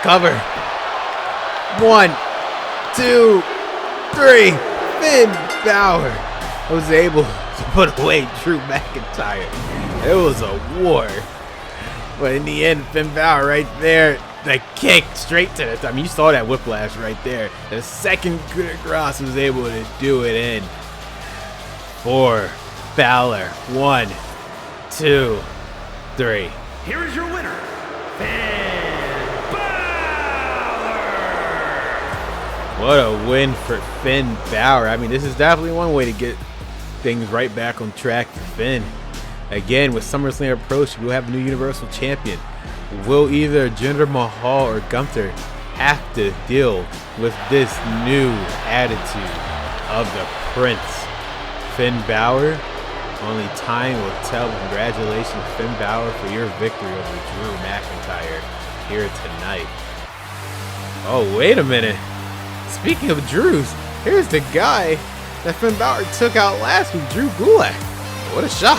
Cover. 1, 2, 3. Finn Balor was able to put away Drew McIntyre. It was a war. But in the end, Finn Balor right there, the kick straight to the. I mean, you saw that whiplash right there. The second coup de grace was able to do it in for Balor. 1, 2, 3. Here is your winner, Finn Balor. What a win for Finn Balor. I mean, this is definitely one way to get things right back on track for Finn. Again, with SummerSlam approaching, we'll have a new Universal Champion. Will either Jinder Mahal or Gunther have to deal with this new attitude of the Prince? Finn Balor? Only time will tell. Congratulations, Finn Balor, for your victory over Drew McIntyre here tonight. Oh, wait a minute. Speaking of Drews, here's the guy that Finn Balor took out last week, Drew Gulak. What a shock.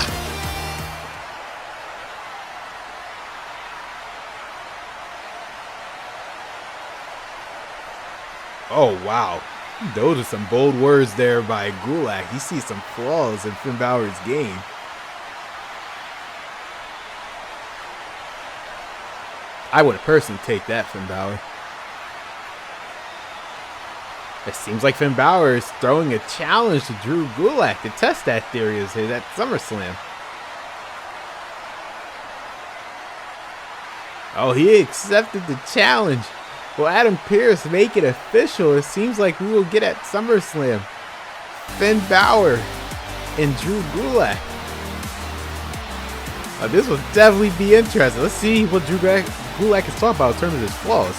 Oh, wow. Those are some bold words there by Gulak. He sees some flaws in Finn Balor's game. I would personally take that, Finn Balor. It seems like Finn Balor is throwing a challenge to Drew Gulak to test that theory of his at SummerSlam. Oh, he accepted the challenge. Will Adam Pearce make it official? It seems like we will get at SummerSlam Finn Balor and Drew Gulak. This will definitely be interesting. Let's see what Drew Gulak is talking about in terms of his flaws.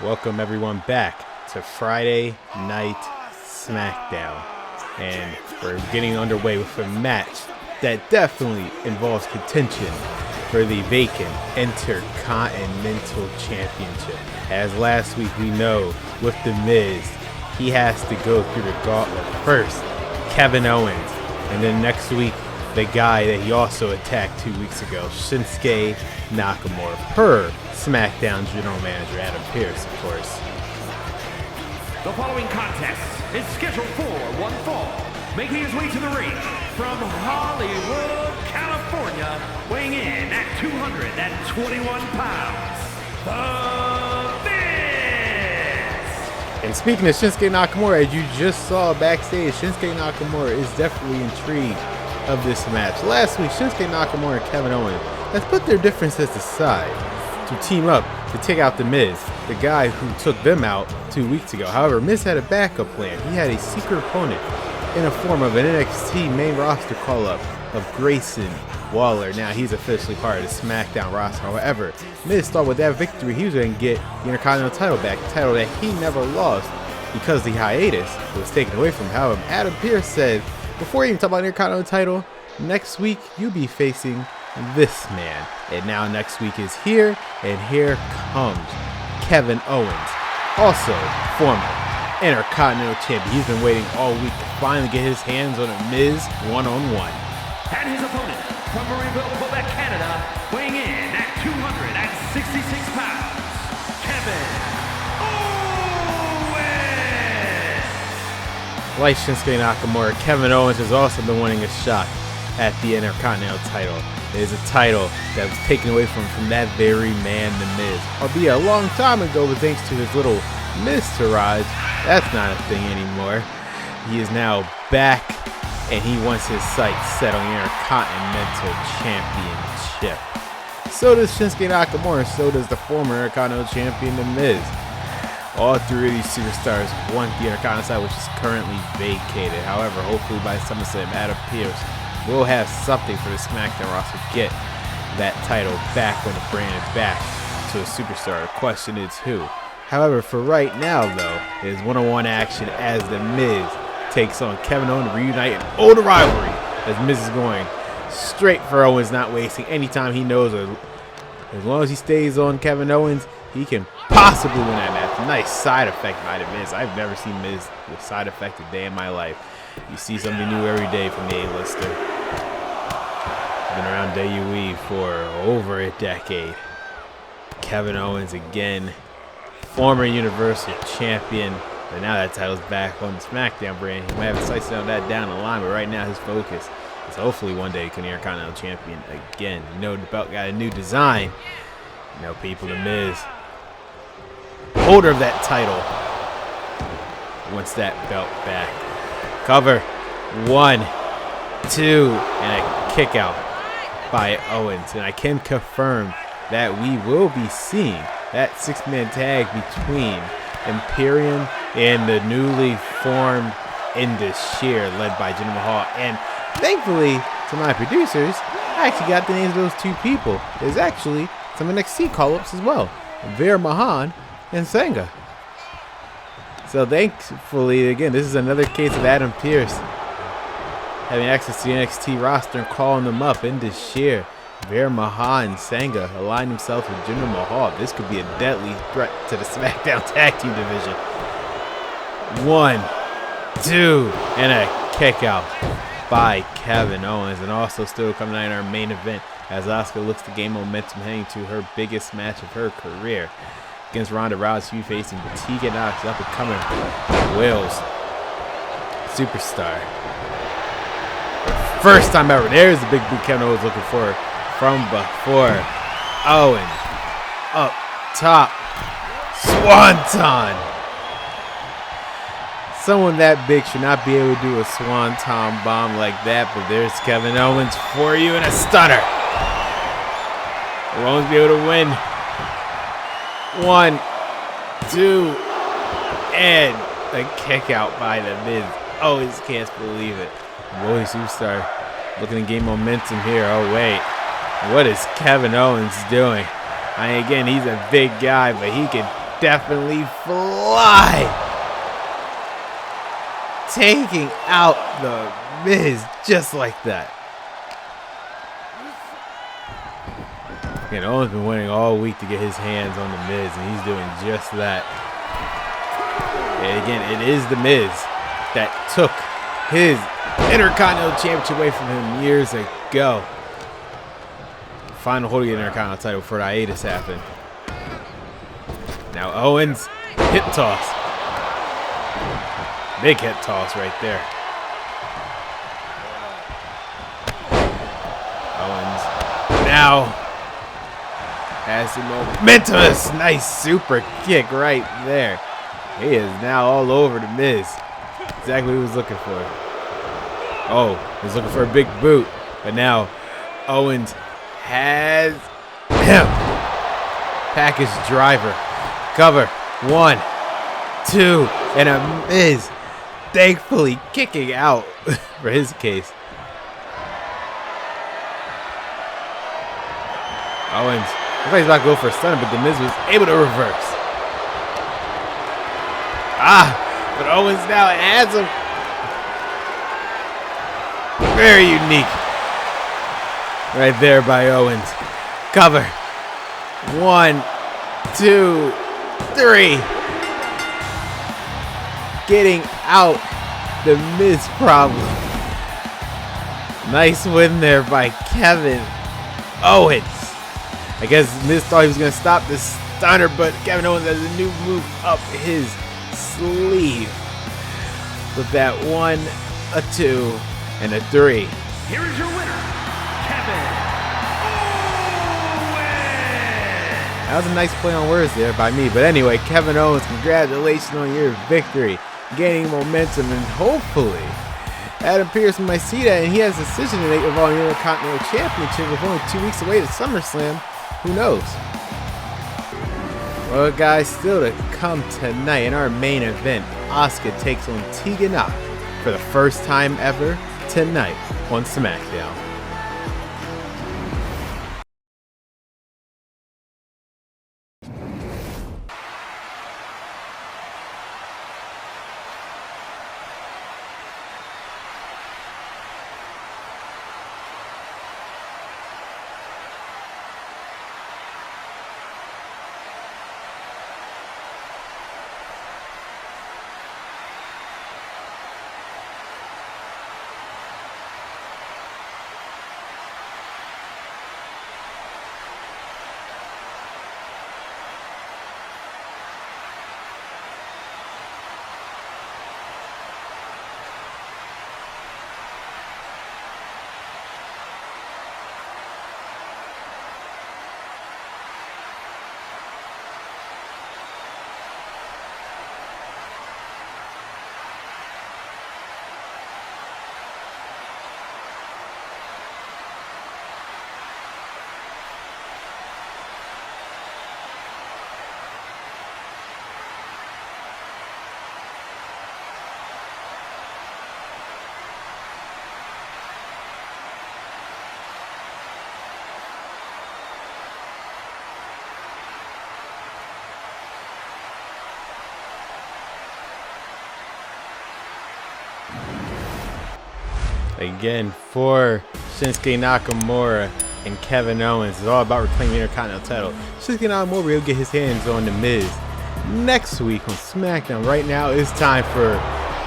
Welcome everyone back to Friday Night Smackdown, and we're getting underway with a match that definitely involves contention for the vacant Intercontinental Championship. As last week we know with The Miz, he has to go through the gauntlet first, Kevin Owens, and then next week the guy that he also attacked 2 weeks ago, Shinsuke Nakamura, per SmackDown General Manager Adam Pearce, of course. The following contest is scheduled for one fall. Making his way to the ring from Hollywood, California, weighing in at 221 pounds, The Miz! And speaking of Shinsuke Nakamura, as you just saw backstage, Shinsuke Nakamura is definitely intrigued of this match. Last week, Shinsuke Nakamura and Kevin Owens has put their differences aside to team up to take out The Miz, the guy who took them out 2 weeks ago. However, Miz had a backup plan. He had a secret opponent in the form of an NXT main roster call-up of Grayson Waller. Now he's officially part of the SmackDown roster. However, Miz thought with that victory he was going to get the Intercontinental title back, a title that he never lost because the hiatus was taken away from him. However, Adam Pearce said, before you even talk about the Intercontinental title, next week you'll be facing this man. And now next week is here, and here comes Kevin Owens, also former Intercontinental Champion. He's been waiting all week to finally get his hands on a Miz one-on-one. And his opponent from Marieville, Quebec, Canada, weighing in at 266 pounds, Kevin Owens! Like Shinsuke Nakamura, Kevin Owens has also been winning a shot at the Intercontinental title. It is a title that was taken away from that very man, The Miz. Albeit a long time ago, but thanks to his little Miztourage, that's not a thing anymore. He is now back, and he wants his sights set on the Intercontinental Championship. So does Shinsuke Nakamura, so does the former Intercontinental Champion, The Miz. All three of these superstars want the Intercontinental title, which is currently vacated. However, hopefully by SummerSlam, Adam Pearce will have something for the SmackDown roster to get that title back when the brand is back to a superstar. The question is who. However, for right now, though, it is one-on-one action as The Miz takes on Kevin Owens to reunite an old rivalry, as Miz is going straight for Owens, not wasting any time. He knows as long as he stays on Kevin Owens, he can possibly win that match. Nice side effect by The Miz. I've never seen Miz with side effect a day in my life. You see something new every day from the A-lister. Been around WWE for over a decade. Kevin Owens again, former Universal Champion, but now that title's back on the SmackDown brand. He might have sights on that down the line, but right now his focus is hopefully one day become the Intercontinental Champion again. You know the belt got a new design. You know, people, The Miz holder of that title wants that belt back. Cover. 1, 2, and a kick out by Owens. And I can confirm that we will be seeing that 6-man tag between Imperium and the newly formed Indus Sher, led by Jinder Mahal. And thankfully to my producers, I actually got the names of those 2 people. There's actually some NXT call-ups as well. Mahal and Sangha. So thankfully, again, this is another case of Adam Pearce having access to the NXT roster and calling them up. Indus Sher, Mahal, and Sangha align themselves with Jinder Mahal. This could be a deadly threat to the Smackdown Tag Team division. 1, 2, and a kick out by Kevin Owens. And also still coming out in our main event as Asuka looks to gain momentum heading to her biggest match of her career against Ronda Rousey. She'll be facing Tegan Nox, up and coming Wales superstar. First time ever. There's the big boot Kevin Owens looking for from before. Owens up top. Swanton. Someone that big should not be able to do a swanton bomb like that, but there's Kevin Owens for you in a stunner. Will Owens be able to win? 1, 2, and a kick out by the Miz. Always can't believe it. Boy, superstar looking to gain momentum here. Oh wait, what is Kevin Owens doing? I mean, again, he's a big guy, but he can definitely fly. Taking out the Miz just like that. And Owens been waiting all week to get his hands on the Miz, and he's doing just that. And again, it is the Miz that took his Intercontinental Championship away from him years ago. Final hold of the Intercontinental title for the hiatus happened. Now Owens, hip toss. Big hip toss right there. Owens now has the momentous, nice super kick right there. He is now all over the Miz. Exactly what he was looking for. Oh, he's looking for a big boot. But now Owens has him. Package driver. Cover. 1, 2, and a Miz thankfully kicking out for his case. Owens looks like he's about to go for a stunner, but the Miz was able to reverse. But Owens now has him. Very unique. Right there by Owens. Cover. 1, 2, 3. Getting out the Miz problem. Nice win there by Kevin Owens. I guess Miz thought he was going to stop the stunner, but Kevin Owens has a new move up his sleeve. With that 1, a 2, and a 3. Here is your winner, Kevin Owens. That was a nice play on words there by me. But anyway, Kevin Owens, congratulations on your victory. Gaining momentum, and hopefully Adam Pearce might see that, and he has a decision to make about the Intercontinental Championship with only 2 weeks away to SummerSlam. Who knows? Well, guys, still to come tonight in our main event, Asuka takes on Tegan Nox for the first time ever tonight on SmackDown. Again, for Shinsuke Nakamura and Kevin Owens, it's all about reclaiming the Intercontinental title. Shinsuke Nakamura will get his hands on The Miz next week on SmackDown. Right now, it's time for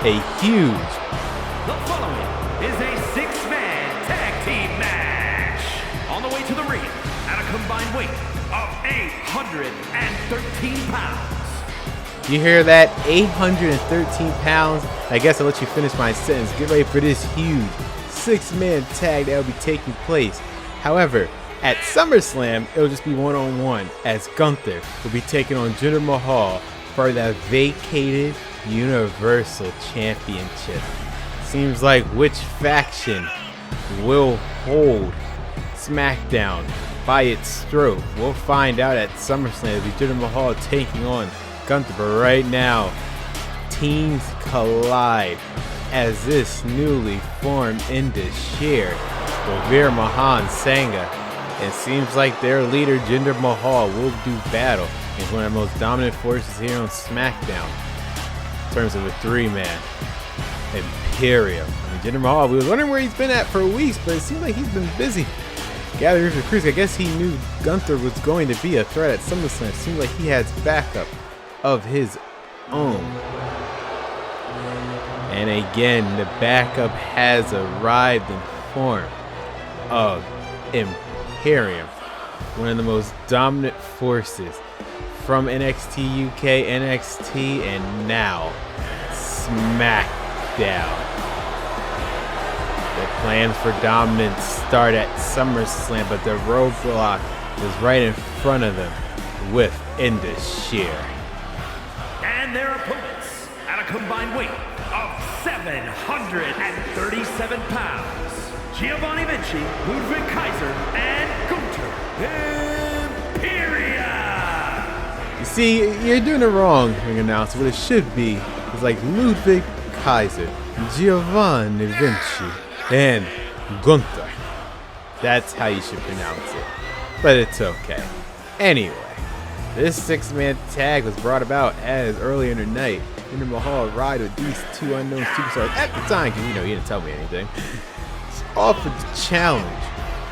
a huge... The following is a 6-man tag team match. On the way to the ring at a combined weight of 813 pounds. You hear that? 813 pounds. I guess I'll let you finish my sentence. Get ready for this huge 6-man tag that will be taking place. However, at SummerSlam, it'll just be one-on-one as Gunther will be taking on Jinder Mahal for that vacated Universal Championship. Seems like which faction will hold SmackDown by its throat. We'll find out at SummerSlam. It'll be Jinder Mahal taking on Gunther, but right now, teams collide as this newly formed Indus, Sher, Sher, Mahal, and Sangha. It seems like their leader, Jinder Mahal, will do battle. He's one of the most dominant forces here on SmackDown in terms of a 3-man Imperium. I mean, Jinder Mahal, we was wondering where he's been at for weeks, but it seems like he's been busy gathering recruits. I guess he knew Gunther was going to be a threat at SummerSlam. It seems like he has backup of his own. And again, the backup has arrived in form of Imperium, one of the most dominant forces from NXT UK, NXT, and now SmackDown. Their plans for dominance start at SummerSlam, but the roadblock is right in front of them with Indus, Sher. And their opponents at a combined weight of 737 pounds. Giovanni Vinci, Ludwig Kaiser, and Gunther Imperium. You see, you're doing it wrong, ring announcer. What it should be is like Ludwig Kaiser, Giovanni Vinci, and Gunther. That's how you should pronounce it. But it's okay. Anyway. This 6-man tag was brought about as earlier in the night, Jinder Mahal ride with these two unknown superstars at the time, because he didn't tell me anything, offered the challenge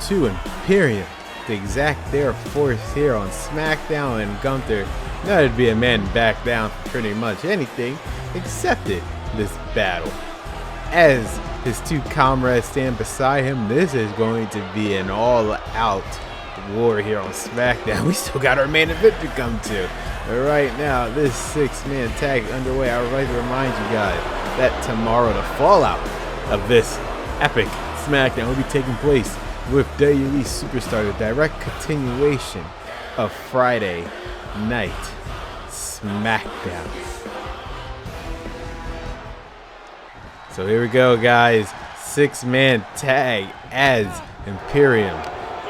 to Imperium to exact their force here on SmackDown, and Gunther, not to be a man to back down for pretty much anything, accepted this battle. As his two comrades stand beside him, this is going to be an all-out war here on SmackDown. We still got our main event to come to. But right now, this 6-man tag is underway. I would like to remind you guys that tomorrow the fallout of this epic SmackDown will be taking place with WWE Superstar, the direct continuation of Friday Night SmackDown. So here we go, guys. 6-man tag as Imperium,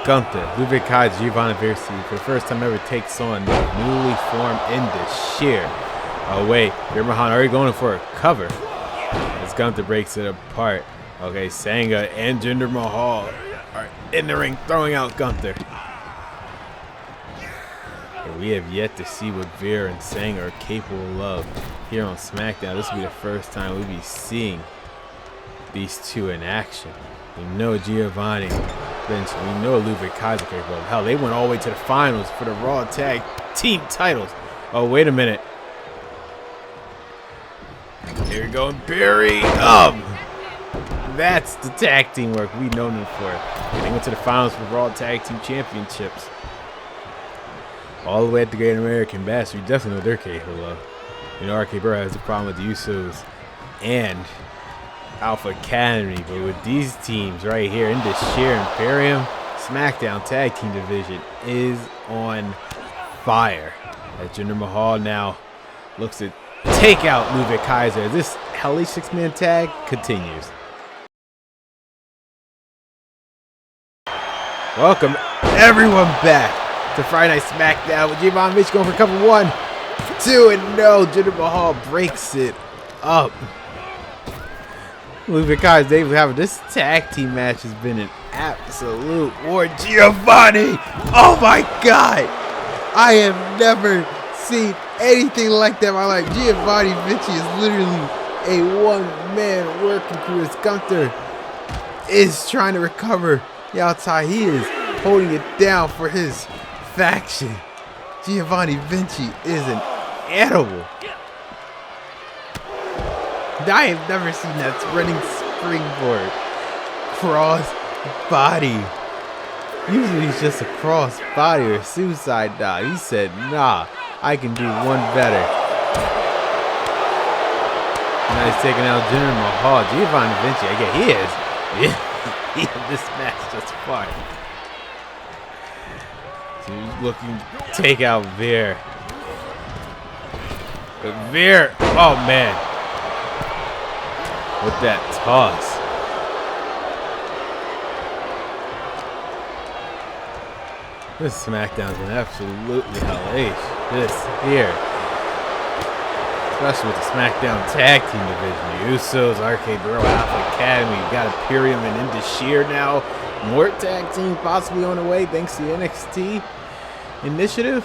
Gunther, Ludwig Kaiser, Giovanni Vinci for the first time ever takes on the newly formed Indus, Sher. Oh wait, Mahal already going for a cover as Gunther breaks it apart. Okay, Sangha and Jinder Mahal are in the ring throwing out Gunther. And we have yet to see what Veer and Sangha are capable of here on SmackDown. This will be the first time we'll be seeing these two in action. We know Giovanni Vinci, we know Ludwig Kaiser capable. Hell, they went all the way to the finals for the Raw Tag Team titles. Oh, wait a minute. Here we go, Imperium. That's the tag team work we know them for. They went to the finals for Raw Tag Team Championships. All the way at the Great American Bash. We definitely know they're capable of. You know, RK Bro has a problem with the Usos and Alpha Academy, but with these teams right here in this Sher Imperium, SmackDown Tag Team Division is on fire. As Jinder Mahal now looks to take out Ludwig Kaiser as this hellish 6-man tag continues. Welcome everyone back to Friday Night SmackDown with Giovanni Vinci going for cover 1, 2, and no, Jinder Mahal breaks it up. Ludwig Kaiser, David having this tag team match has been an absolute war. Giovanni, oh my God, I have never seen anything like that in my life. Giovanni Vinci is literally a one-man working crew. As Gunther is trying to recover the outside. He is holding it down for his faction. Giovanni Vinci is an animal. I have never seen that running springboard cross body. Usually it's just a cross body or a suicide dive. He said, nah, I can do one better. Now he's taking out Jinder Mahal. Giovanni Vinci, again, he is. This match just fun. He's looking to take out Veer. But Veer, oh man. With that toss. This SmackDown's been absolutely hellacious. This here. Especially with the SmackDown Tag Team Division. The Usos, Arcade Girl, Alpha Academy. You've got Imperium and Indus Sher now. More tag teams possibly on the way thanks to the NXT initiative.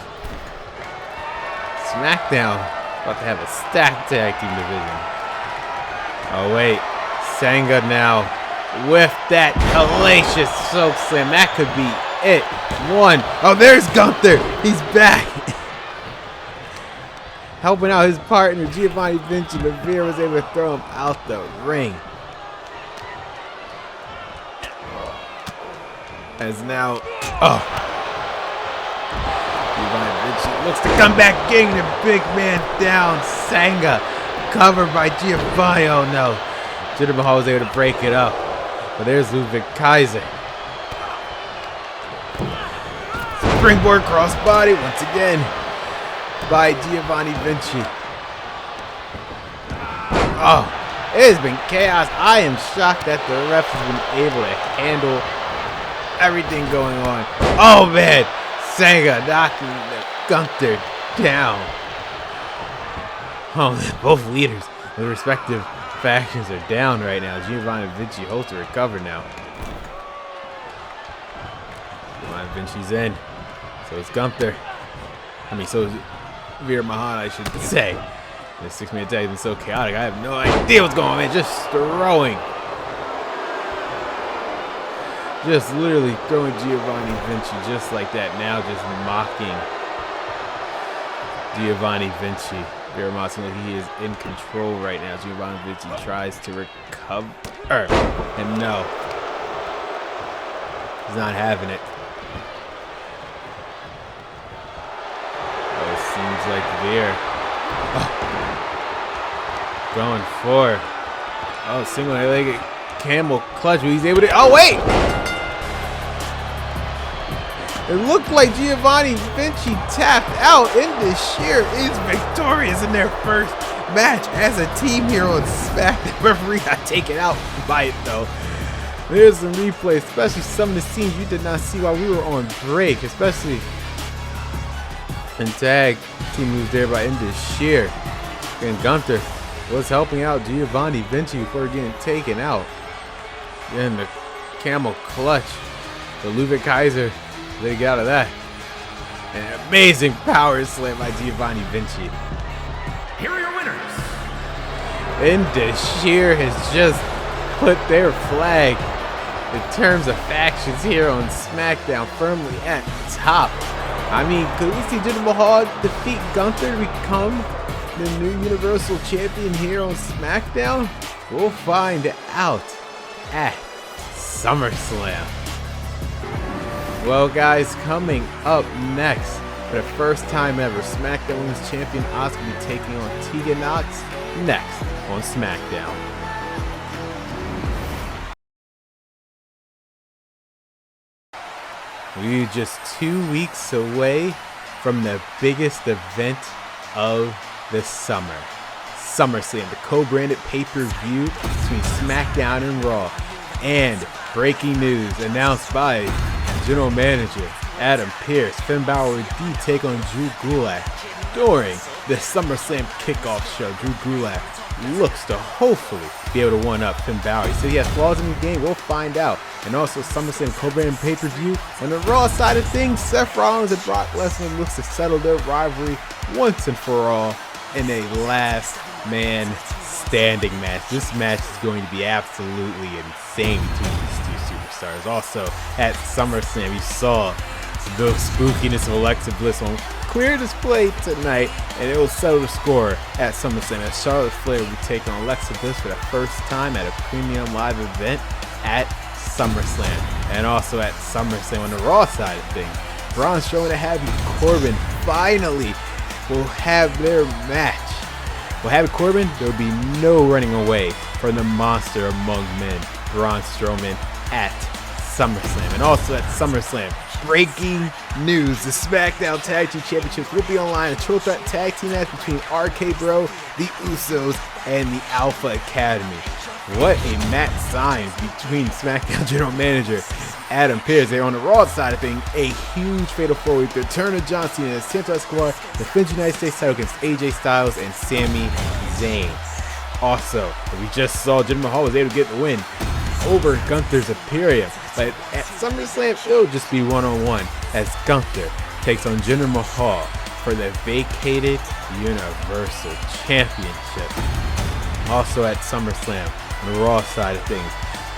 SmackDown about to have a stacked tag team division. Oh wait, Sanga now with that hellacious soap slam. That could be it. One. Oh, there's Gunther. He's back. Helping out his partner, Giovanni Vinci. Veer was able to throw him out the ring. As now, Giovanni Vinci looks to come back, getting the big man down. Sanga covered by Giovanni. Oh no. Jinder Mahal was able to break it up. But there's Ludwig Kaiser. Springboard crossbody once again by Giovanni Vinci. Oh, it has been chaos. I am shocked that the refs have been able to handle everything going on. Oh man, Sanga knocking the Gunther down. Oh, both leaders of the respective factions are down right now. Giovanni Vinci hopes to recover now. Giovanni Vinci's in. So is Gunther. So is Veer Mahal, I should say. This 6-man tag has been so chaotic. I have no idea what's going on, man. Just throwing. Just literally throwing Giovanni Vinci just like that. Now just mocking Giovanni Vinci. Veer Mahal seems like he is in control right now. Giovanni Vinci tries to recover. And no. He's not having it. Seems like Veer going for single-legged camel clutch, but he's able to. Oh wait! It looked like Giovanni Vinci tapped out. Indus Sher is victorious in their first match as a team here on SmackDown. Referee got taken out by it though. There's some replays, especially some of the scenes you did not see while we were on break, especially. And tag team moves there by Indus Sher. And Gunther was helping out Giovanni Vinci before getting taken out. And the camel clutch. The Ludwig Kaiser, they get out of that. An amazing power slam by Giovanni Vinci. Here are your winners. Indus Sher has just put their flag in terms of factions here on SmackDown firmly at the top. I mean, could we see Jinder Mahal defeat Gunther to become the new Universal Champion here on SmackDown? We'll find out at SummerSlam. Well, guys, coming up next, for the first time ever, SmackDown Women's Champion Asuka will be taking on Tegan Nox next on SmackDown. We're just 2 weeks away from the biggest event of the summer. SummerSlam, the co-branded pay-per-view between SmackDown and Raw. And breaking news announced by General Manager Adam Pearce. Finn Balor will take on Drew Gulak during the SummerSlam kickoff show. Drew Gulak looks to hopefully be able to one-up Finn Balor. He said he has flaws in the game. We'll find out. And also SummerSlam co-branded pay-per-view. On the Raw side of things, Seth Rollins and Brock Lesnar looks to settle their rivalry once and for all in a last man standing match. This match is going to be absolutely insane between these superstars. Also at SummerSlam, you saw the spookiness of Alexa Bliss on clear display tonight, and it will settle the score at SummerSlam as Charlotte Flair will be taking on Alexa Bliss for the first time at a premium live event at SummerSlam. And also at SummerSlam on the Raw side of things, Braun Strowman and Happy Corbin finally will have their match. With Happy Corbin, there will be no running away from the monster among men, Braun Strowman, at SummerSlam. And also at SummerSlam, breaking news, the Smackdown Tag Team Championships will be online. A triple threat tag team match between RK Bro, the Usos, and the Alpha Academy. What a match signs between SmackDown General Manager Adam Pearce. They're on the Raw side of things, a huge fatal four-way with the return of John Cena and Santos Escobar defends the United States title against AJ Styles and Sami Zayn. Also, we just saw Jinder Mahal was able to get the win over Gunther's Imperium, but at SummerSlam it'll just be one-on-one as Gunther takes on Jinder Mahal for the vacated Universal Championship. Also at SummerSlam, on the Raw side of things,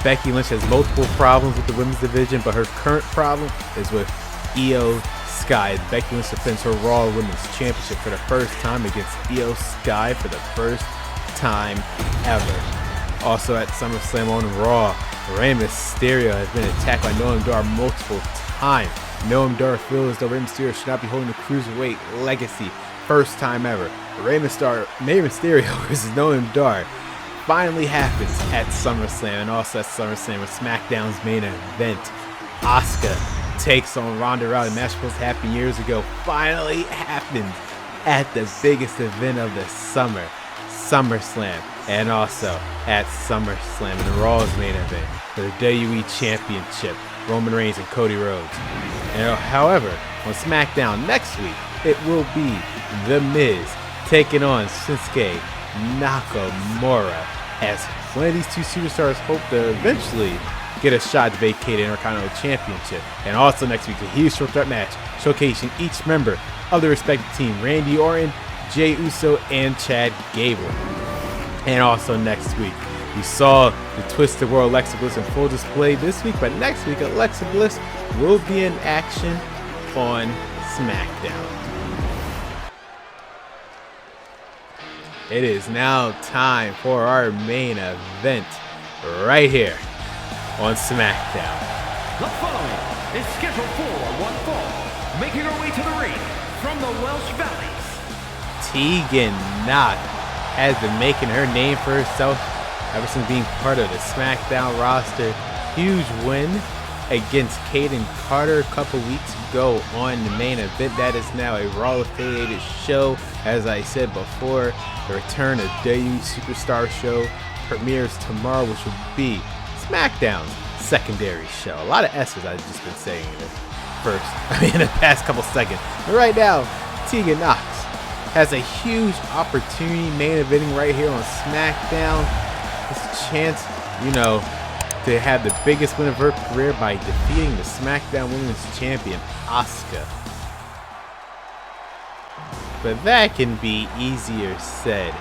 Becky Lynch has multiple problems with the women's division, but her current problem is with Io Sky. Becky Lynch defends her Raw Women's Championship for the first time against Io Sky for the first time ever. Also at SummerSlam on Raw, Rey Mysterio has been attacked by Noam Dar multiple times. Noam Dar feels as though Rey Mysterio should not be holding the Cruiserweight legacy. First time ever. Rey Mysterio versus Noam Dar finally happens at SummerSlam. And also at SummerSlam with SmackDown's main event, Asuka takes on Ronda Rousey. The match supposed to happen years ago finally happens at the biggest event of the summer, SummerSlam. And also at SummerSlam in the Raw's main event for the WWE Championship, Roman Reigns and Cody Rhodes. And however, on SmackDown next week, it will be The Miz taking on Shinsuke Nakamura, as one of these two superstars hope to eventually get a shot to vacate the Intercontinental Championship. And also next week, a huge triple threat match showcasing each member of the respective team, Randy Orton, Jey Uso, and Chad Gable. And also next week, we saw the Twisted World Alexa Bliss in full display this week, but next week Alexa Bliss will be in action on SmackDown. It is now time for our main event right here on SmackDown. The following is scheduled for one fall, making her way to the ring from the Welsh Valleys, Tegan Nox has been making her name for herself ever since being part of the SmackDown roster. Huge win against Kaden Carter a couple weeks ago on the main event. That is now a Raw affiliated show. As I said before, the return of WWE Superstar show premieres tomorrow, which will be SmackDown's secondary show. A lot of S's I've just been saying in the past couple seconds. But right now, Tegan Nox has a huge opportunity main eventing right here on SmackDown. This chance, to have the biggest win of her career by defeating the SmackDown Women's Champion, Asuka. But that can be easier said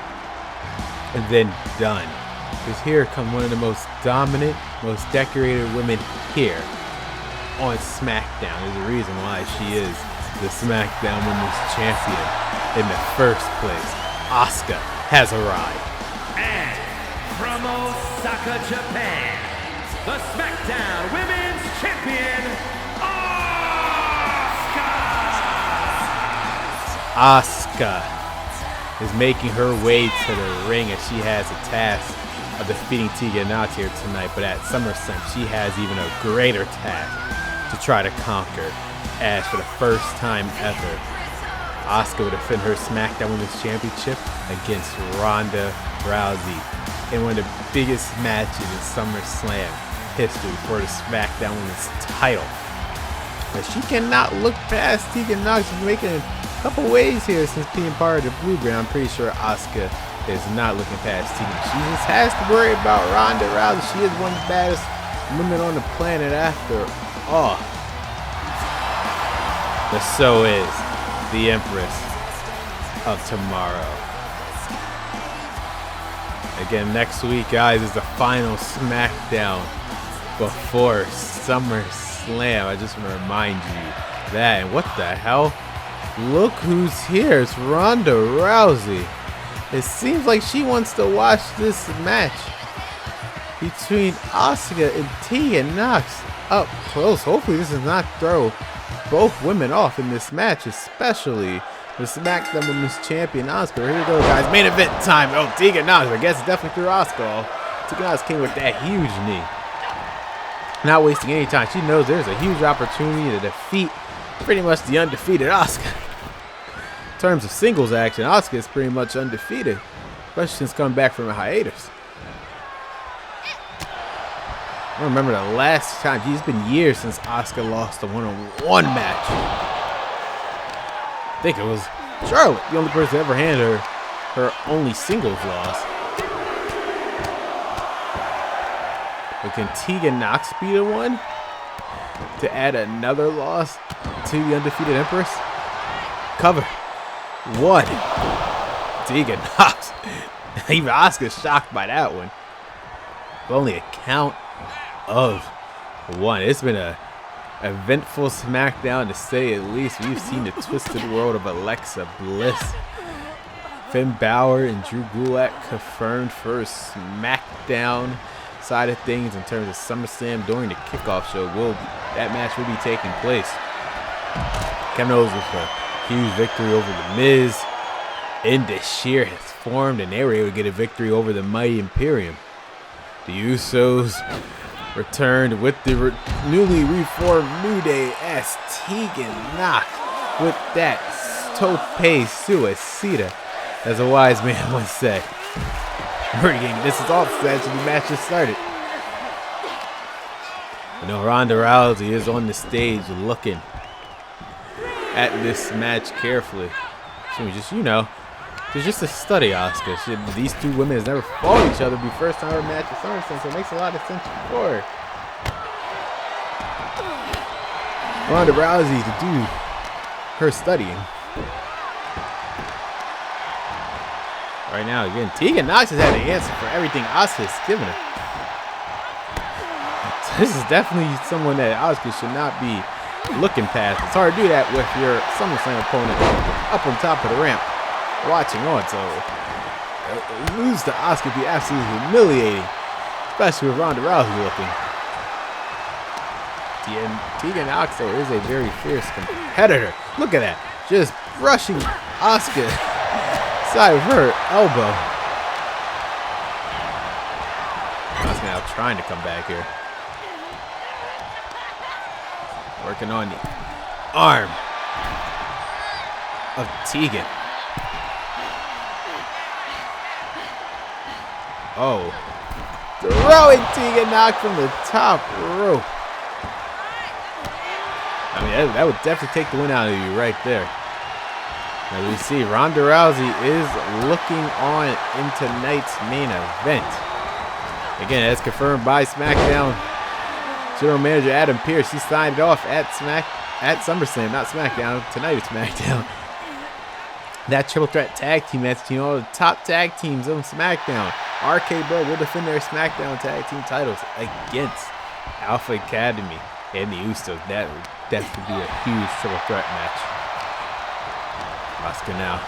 than done. Because here come one of the most dominant, most decorated women here on SmackDown. There's a reason why she is the SmackDown Women's Champion in the first place. Asuka has arrived. and from Osaka, Japan, the SmackDown Women's Champion, Asuka is making her way to the ring as she has a task of defeating Tegan Nox here tonight. But at SummerSlam, she has even a greater task to try to conquer, as for the first time ever, Asuka will defend her SmackDown Women's Championship against Ronda Rousey in one of the biggest matches in SummerSlam history for the SmackDown Women's title. But she cannot look past Tegan Nox. She's making a couple waves here since being part of the Blue Brand. I'm pretty sure Asuka is not looking past Tegan. She just has to worry about Ronda Rousey. She is one of the baddest women on the planet after all. But so is the Empress of Tomorrow. Again, next week, guys, is the final SmackDown before Summerslam. I just want to remind you that. And what the hell? Look who's here. It's Ronda Rousey. It seems like she wants to watch this match between Asuka and Tegan Nox up close. Hopefully this does not throw both women off in this match, especially the SmackDown Women's Champion Asuka. Here we go, guys. Main event time. Oh, Tegan Nox. I guess it definitely threw Asuka off. Tegan Nox came with that huge knee. Not wasting any time. She knows there's a huge opportunity to defeat pretty much the undefeated Asuka. In terms of singles action, Asuka is pretty much undefeated, especially since coming back from a hiatus. I don't remember the last time. It's been years since Asuka lost a one-on-one match. I think it was Charlotte, the only person to ever hand her only singles loss. But can Tegan Nox be the one to add another loss to the undefeated Empress? Cover. One. Tegan Nox. Even Asuka's shocked by that one. But only a count of one. It's been a eventful SmackDown to say at least. We've seen the twisted world of Alexa Bliss. Finn Balor and Drew Gulak confirmed for SmackDown side of things in terms of SummerSlam during the kickoff show. That match will be taking place. Kevin Owens with a huge victory over The Miz. Indus Sher has formed and they were able to get a victory over the mighty Imperium. The Usos returned with the newly reformed New Day as Tegan Nox with that tope suicida, as a wise man once said. This is all after the match just started. You know, Ronda Rousey is on the stage looking at this match carefully. She was just, it's just a study, Asuka. These two women has never fought each other before first time ever match at Summerslam, so it makes a lot of sense for her. Ronda Rousey to do her studying. Right now, again, Tegan Nox has had the answer for everything Asuka has given her. So this is definitely someone that Asuka should not be looking past. It's hard to do that with your SummerSlam opponent up on top of the ramp watching on. So lose to Asuka would be absolutely humiliating, especially with Ronda Rousey looking. Tegan Nox, though, is a very fierce competitor. Look at that. Just brushing Asuka side of her elbow. Asuka now trying to come back here. Working on the arm of Tegan. Oh. Throwing Tegan Nox from the top rope. I mean, that would definitely take the win out of you right there. Now we see Ronda Rousey is looking on in tonight's main event. Again, as confirmed by SmackDown General Manager Adam Pearce, he signed it off at SummerSlam, not SmackDown. Tonight it's SmackDown. That triple threat tag team match between all the top tag teams on SmackDown. RK Bro will defend their SmackDown tag team titles against Alpha Academy and the Usos. That would definitely be a huge triple threat match. Asuka now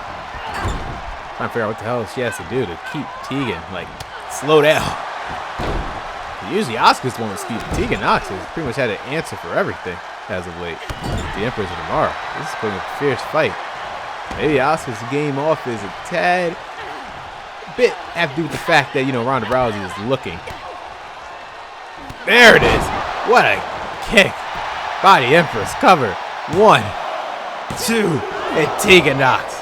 trying to figure out what the hell she has to do to keep Tegan, slow down. Usually Asuka's the one with speed. Tegan Nox has pretty much had an answer for everything as of late. The Empress of Tomorrow. This is putting a fierce fight. Maybe Asuka's game off is a tad bit have to do with the fact that, Ronda Rousey is looking. There it is. What a kick by the Empress. Cover. 1, 2, and Tegan Nox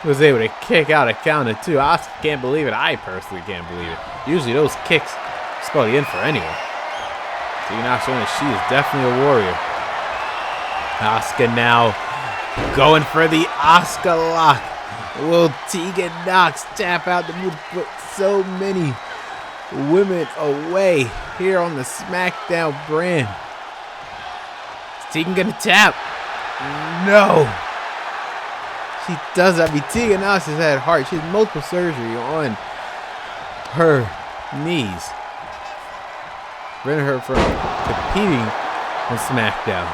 was able to kick out a count of 2. Asuka can't believe it. I personally can't believe it. Usually those kicks spell the end for anyone. Tegan Nox showing that she is definitely a warrior. Asuka now going for the Asuka lock. Will Tegan Nox tap out the move to put so many women away here on the SmackDown brand? Is Tegan gonna tap? No. She does that. Tegan Nox has had heart. She has multiple surgery on her knees. prevented her from competing on Smackdown.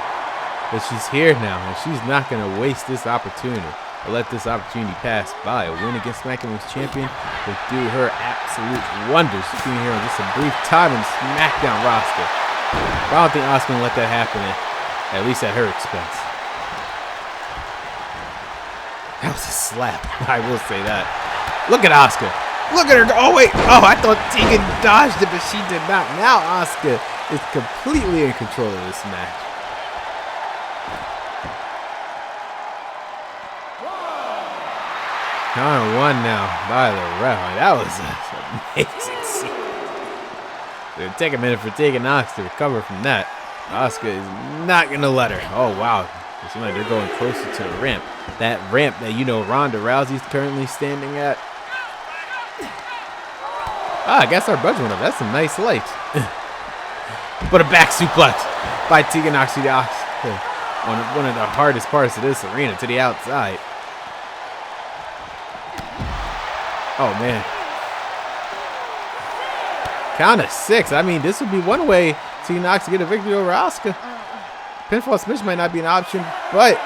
But she's here now, and she's not going to waste this opportunity or let this opportunity pass by. A win against SmackDown Women's Champion will do her absolute wonders. She's being here in just a brief time in the SmackDown roster. But I don't think Asuka will let that happen, at least at her expense. That was a slap. I will say that. Look at Asuka. Look at her go. Oh, wait. Oh, I thought Tegan dodged it, but she did not. Now Asuka is completely in control of this match. Count of 1 now by the ref. That was an amazing scene. It'll take a minute for Tegan Nox to recover from that. Asuka is not going to let her. Oh, wow. It seems like they're going closer to the ramp. That ramp that, you know, Ronda Rousey's currently standing at. I guess our budget went up. That's some nice lights. But a back suplex by Tegan Nox on one of the hardest parts of this arena to the outside. Oh, man. Count of 6. I mean, this would be one way Tegan Nox to get a victory over Asuka. Pinfall submission might not be an option, but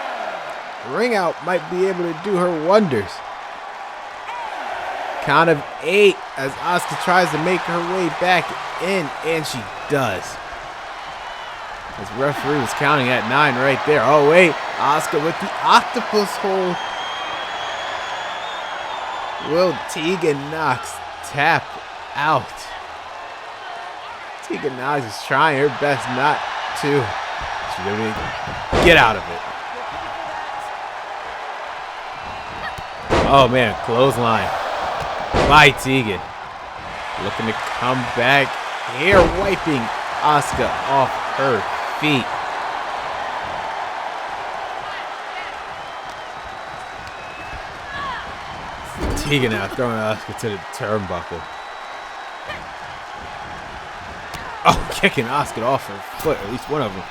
ring out might be able to do her wonders. Count of 8 as Asuka tries to make her way back in, and she does. As referee was counting at 9 right there. Oh, wait. Asuka with the octopus hold. Will Tegan Nox tap out? Tegan Nox is trying her best not to. She's going to get out of it. Oh, man. Clothesline by Tegan. Looking to come back here, wiping Asuka off her feet. Tegan now throwing Asuka to the turnbuckle. Oh, kicking Asuka off her foot, at least one of them.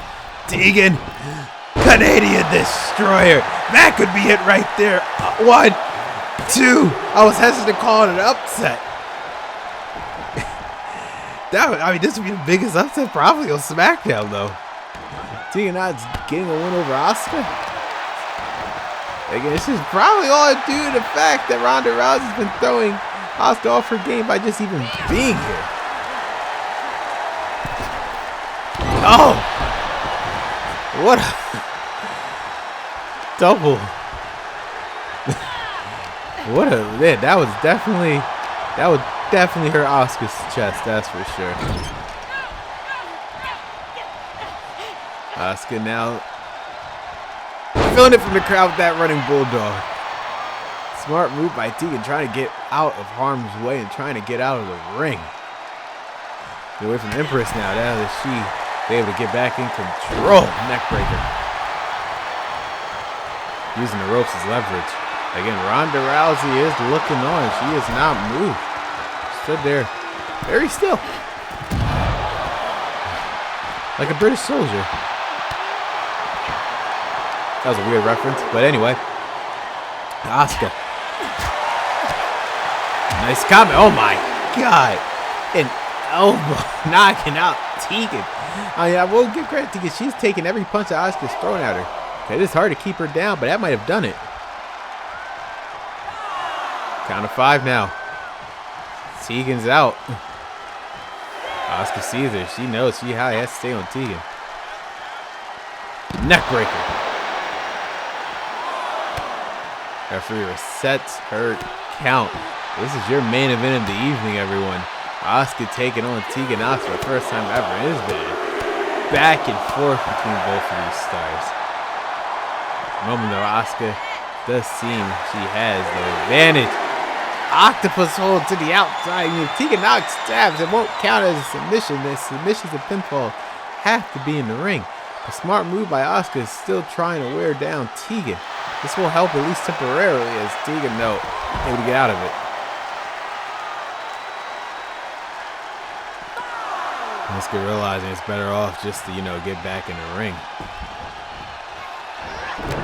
Tegan, Canadian Destroyer. That could be it right there. 1, 2. I was hesitant to call it an upset. This would be the biggest upset probably on SmackDown, though. Tegan Nox getting a win over Asuka. Again, this is probably all due to the fact that Ronda Rousey's been throwing Asuka off her game by just even being here. Oh! What a double. What a man, that would definitely hurt Asuka's chest, that's for sure. Asuka now feeling it from the crowd with that running bulldog. Smart move by Tegan, trying to get out of harm's way and trying to get out of the ring. Get away from Empress now. Now that she be able to get back in control. Neckbreaker. Using the ropes as leverage. Again, Ronda Rousey is looking on. She has not moved. Stood there very still. Like a British soldier. That was a weird reference, but anyway. Asuka. Nice comment. Oh my God. An elbow knocking out Tegan. I mean, I will give credit to Tegan. She's taking every punch that Asuka's throwing at her. It is hard to keep her down, but that might have done it. Count of 5 now. Tegan's out. Asuka sees her. She knows she has to stay on Tegan. Neckbreaker. Referee resets her count. This is your main event of the evening, everyone. Asuka taking on Tegan Nox for the first time ever. It has been back and forth between both of these stars. At the moment though, Asuka does seem she has the advantage. Octopus hold to the outside. I mean, if Tegan Nox stabs, it won't count as a submission. The submissions and pinfall have to be in the ring. A smart move by Asuka is still trying to wear down Tegan. This will help at least temporarily as Tegan able to get out of it. Asuka realizing it's better off just to, get back in the ring.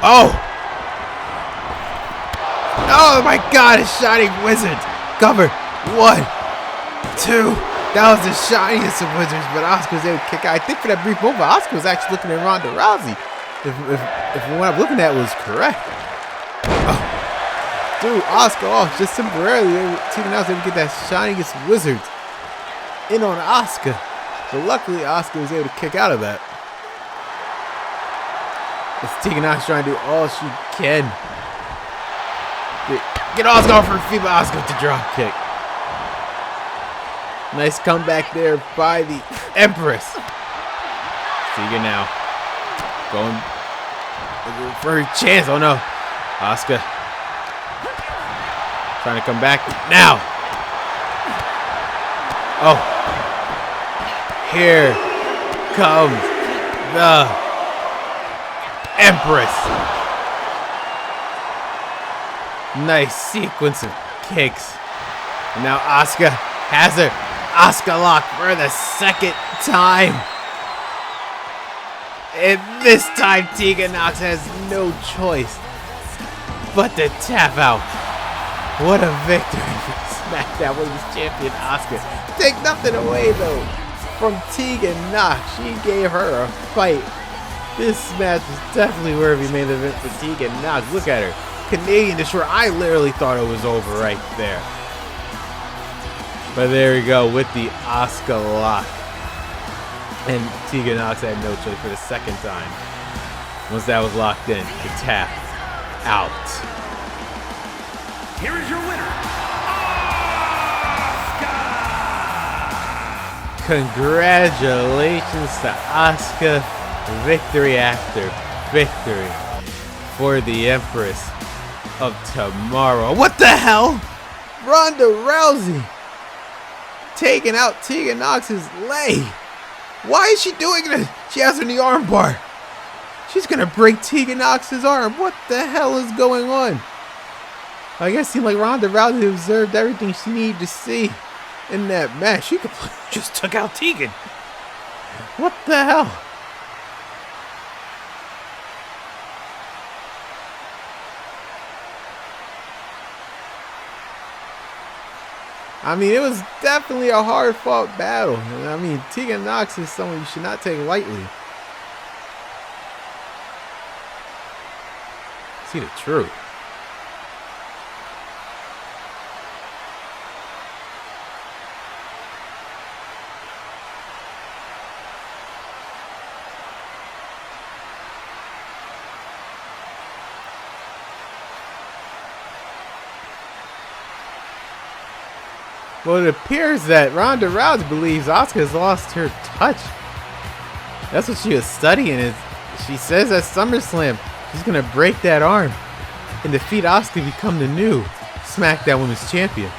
Oh! Oh my God, a shining wizard. Cover. 1, 2. That was the shiniest of wizards, but Asuka was able to kick out. I think for that brief moment, Asuka was actually looking at Ronda Rousey. If what I'm looking at was correct. Oh. Dude, Asuka off just temporarily. Tegan Nox able to get that shiniest wizards in on Asuka. But luckily, Asuka was able to kick out of that. It's Tegan Nox trying to do all she can. Get Asuka off her feet, but Asuka with the drop kick. Nice comeback there by the Empress. Tegan now going for her chance. Oh no, Asuka trying to come back now. Oh, here comes the Empress. Nice sequence of kicks. And now Asuka has her Asuka lock for the second time. And this time Tegan Nox has no choice but to tap out. What a victory for Smackdown Women's Champion Asuka. Take nothing away though from Tegan Nox. She gave her a fight. This match was definitely worthy main event for Tegan Nox. Look at her. Canadian Destroyer. I literally thought it was over right there. But there we go with the Asuka lock. And Tegan Nox had no choice for the second time. Once that was locked in, the tap out. Here is your winner, Asuka! Congratulations to Asuka. Victory after victory for the Empress of Tomorrow. What the hell? Ronda Rousey taking out Tegan Nox's leg. Why is she doing this? She has her in the arm bar. She's gonna break Tegan Nox's arm. What the hell is going on? I guess it seemed like Ronda Rousey observed everything she needed to see in that match. She completely just took out Tegan. What the hell? I mean, it was definitely a hard-fought battle. I mean, Tegan Nox is someone you should not take lightly. See the truth. Well, it appears that Ronda Rousey believes Asuka has lost her touch. That's what she was studying. She says at SummerSlam she's going to break that arm and defeat Asuka to become the new SmackDown Women's Champion.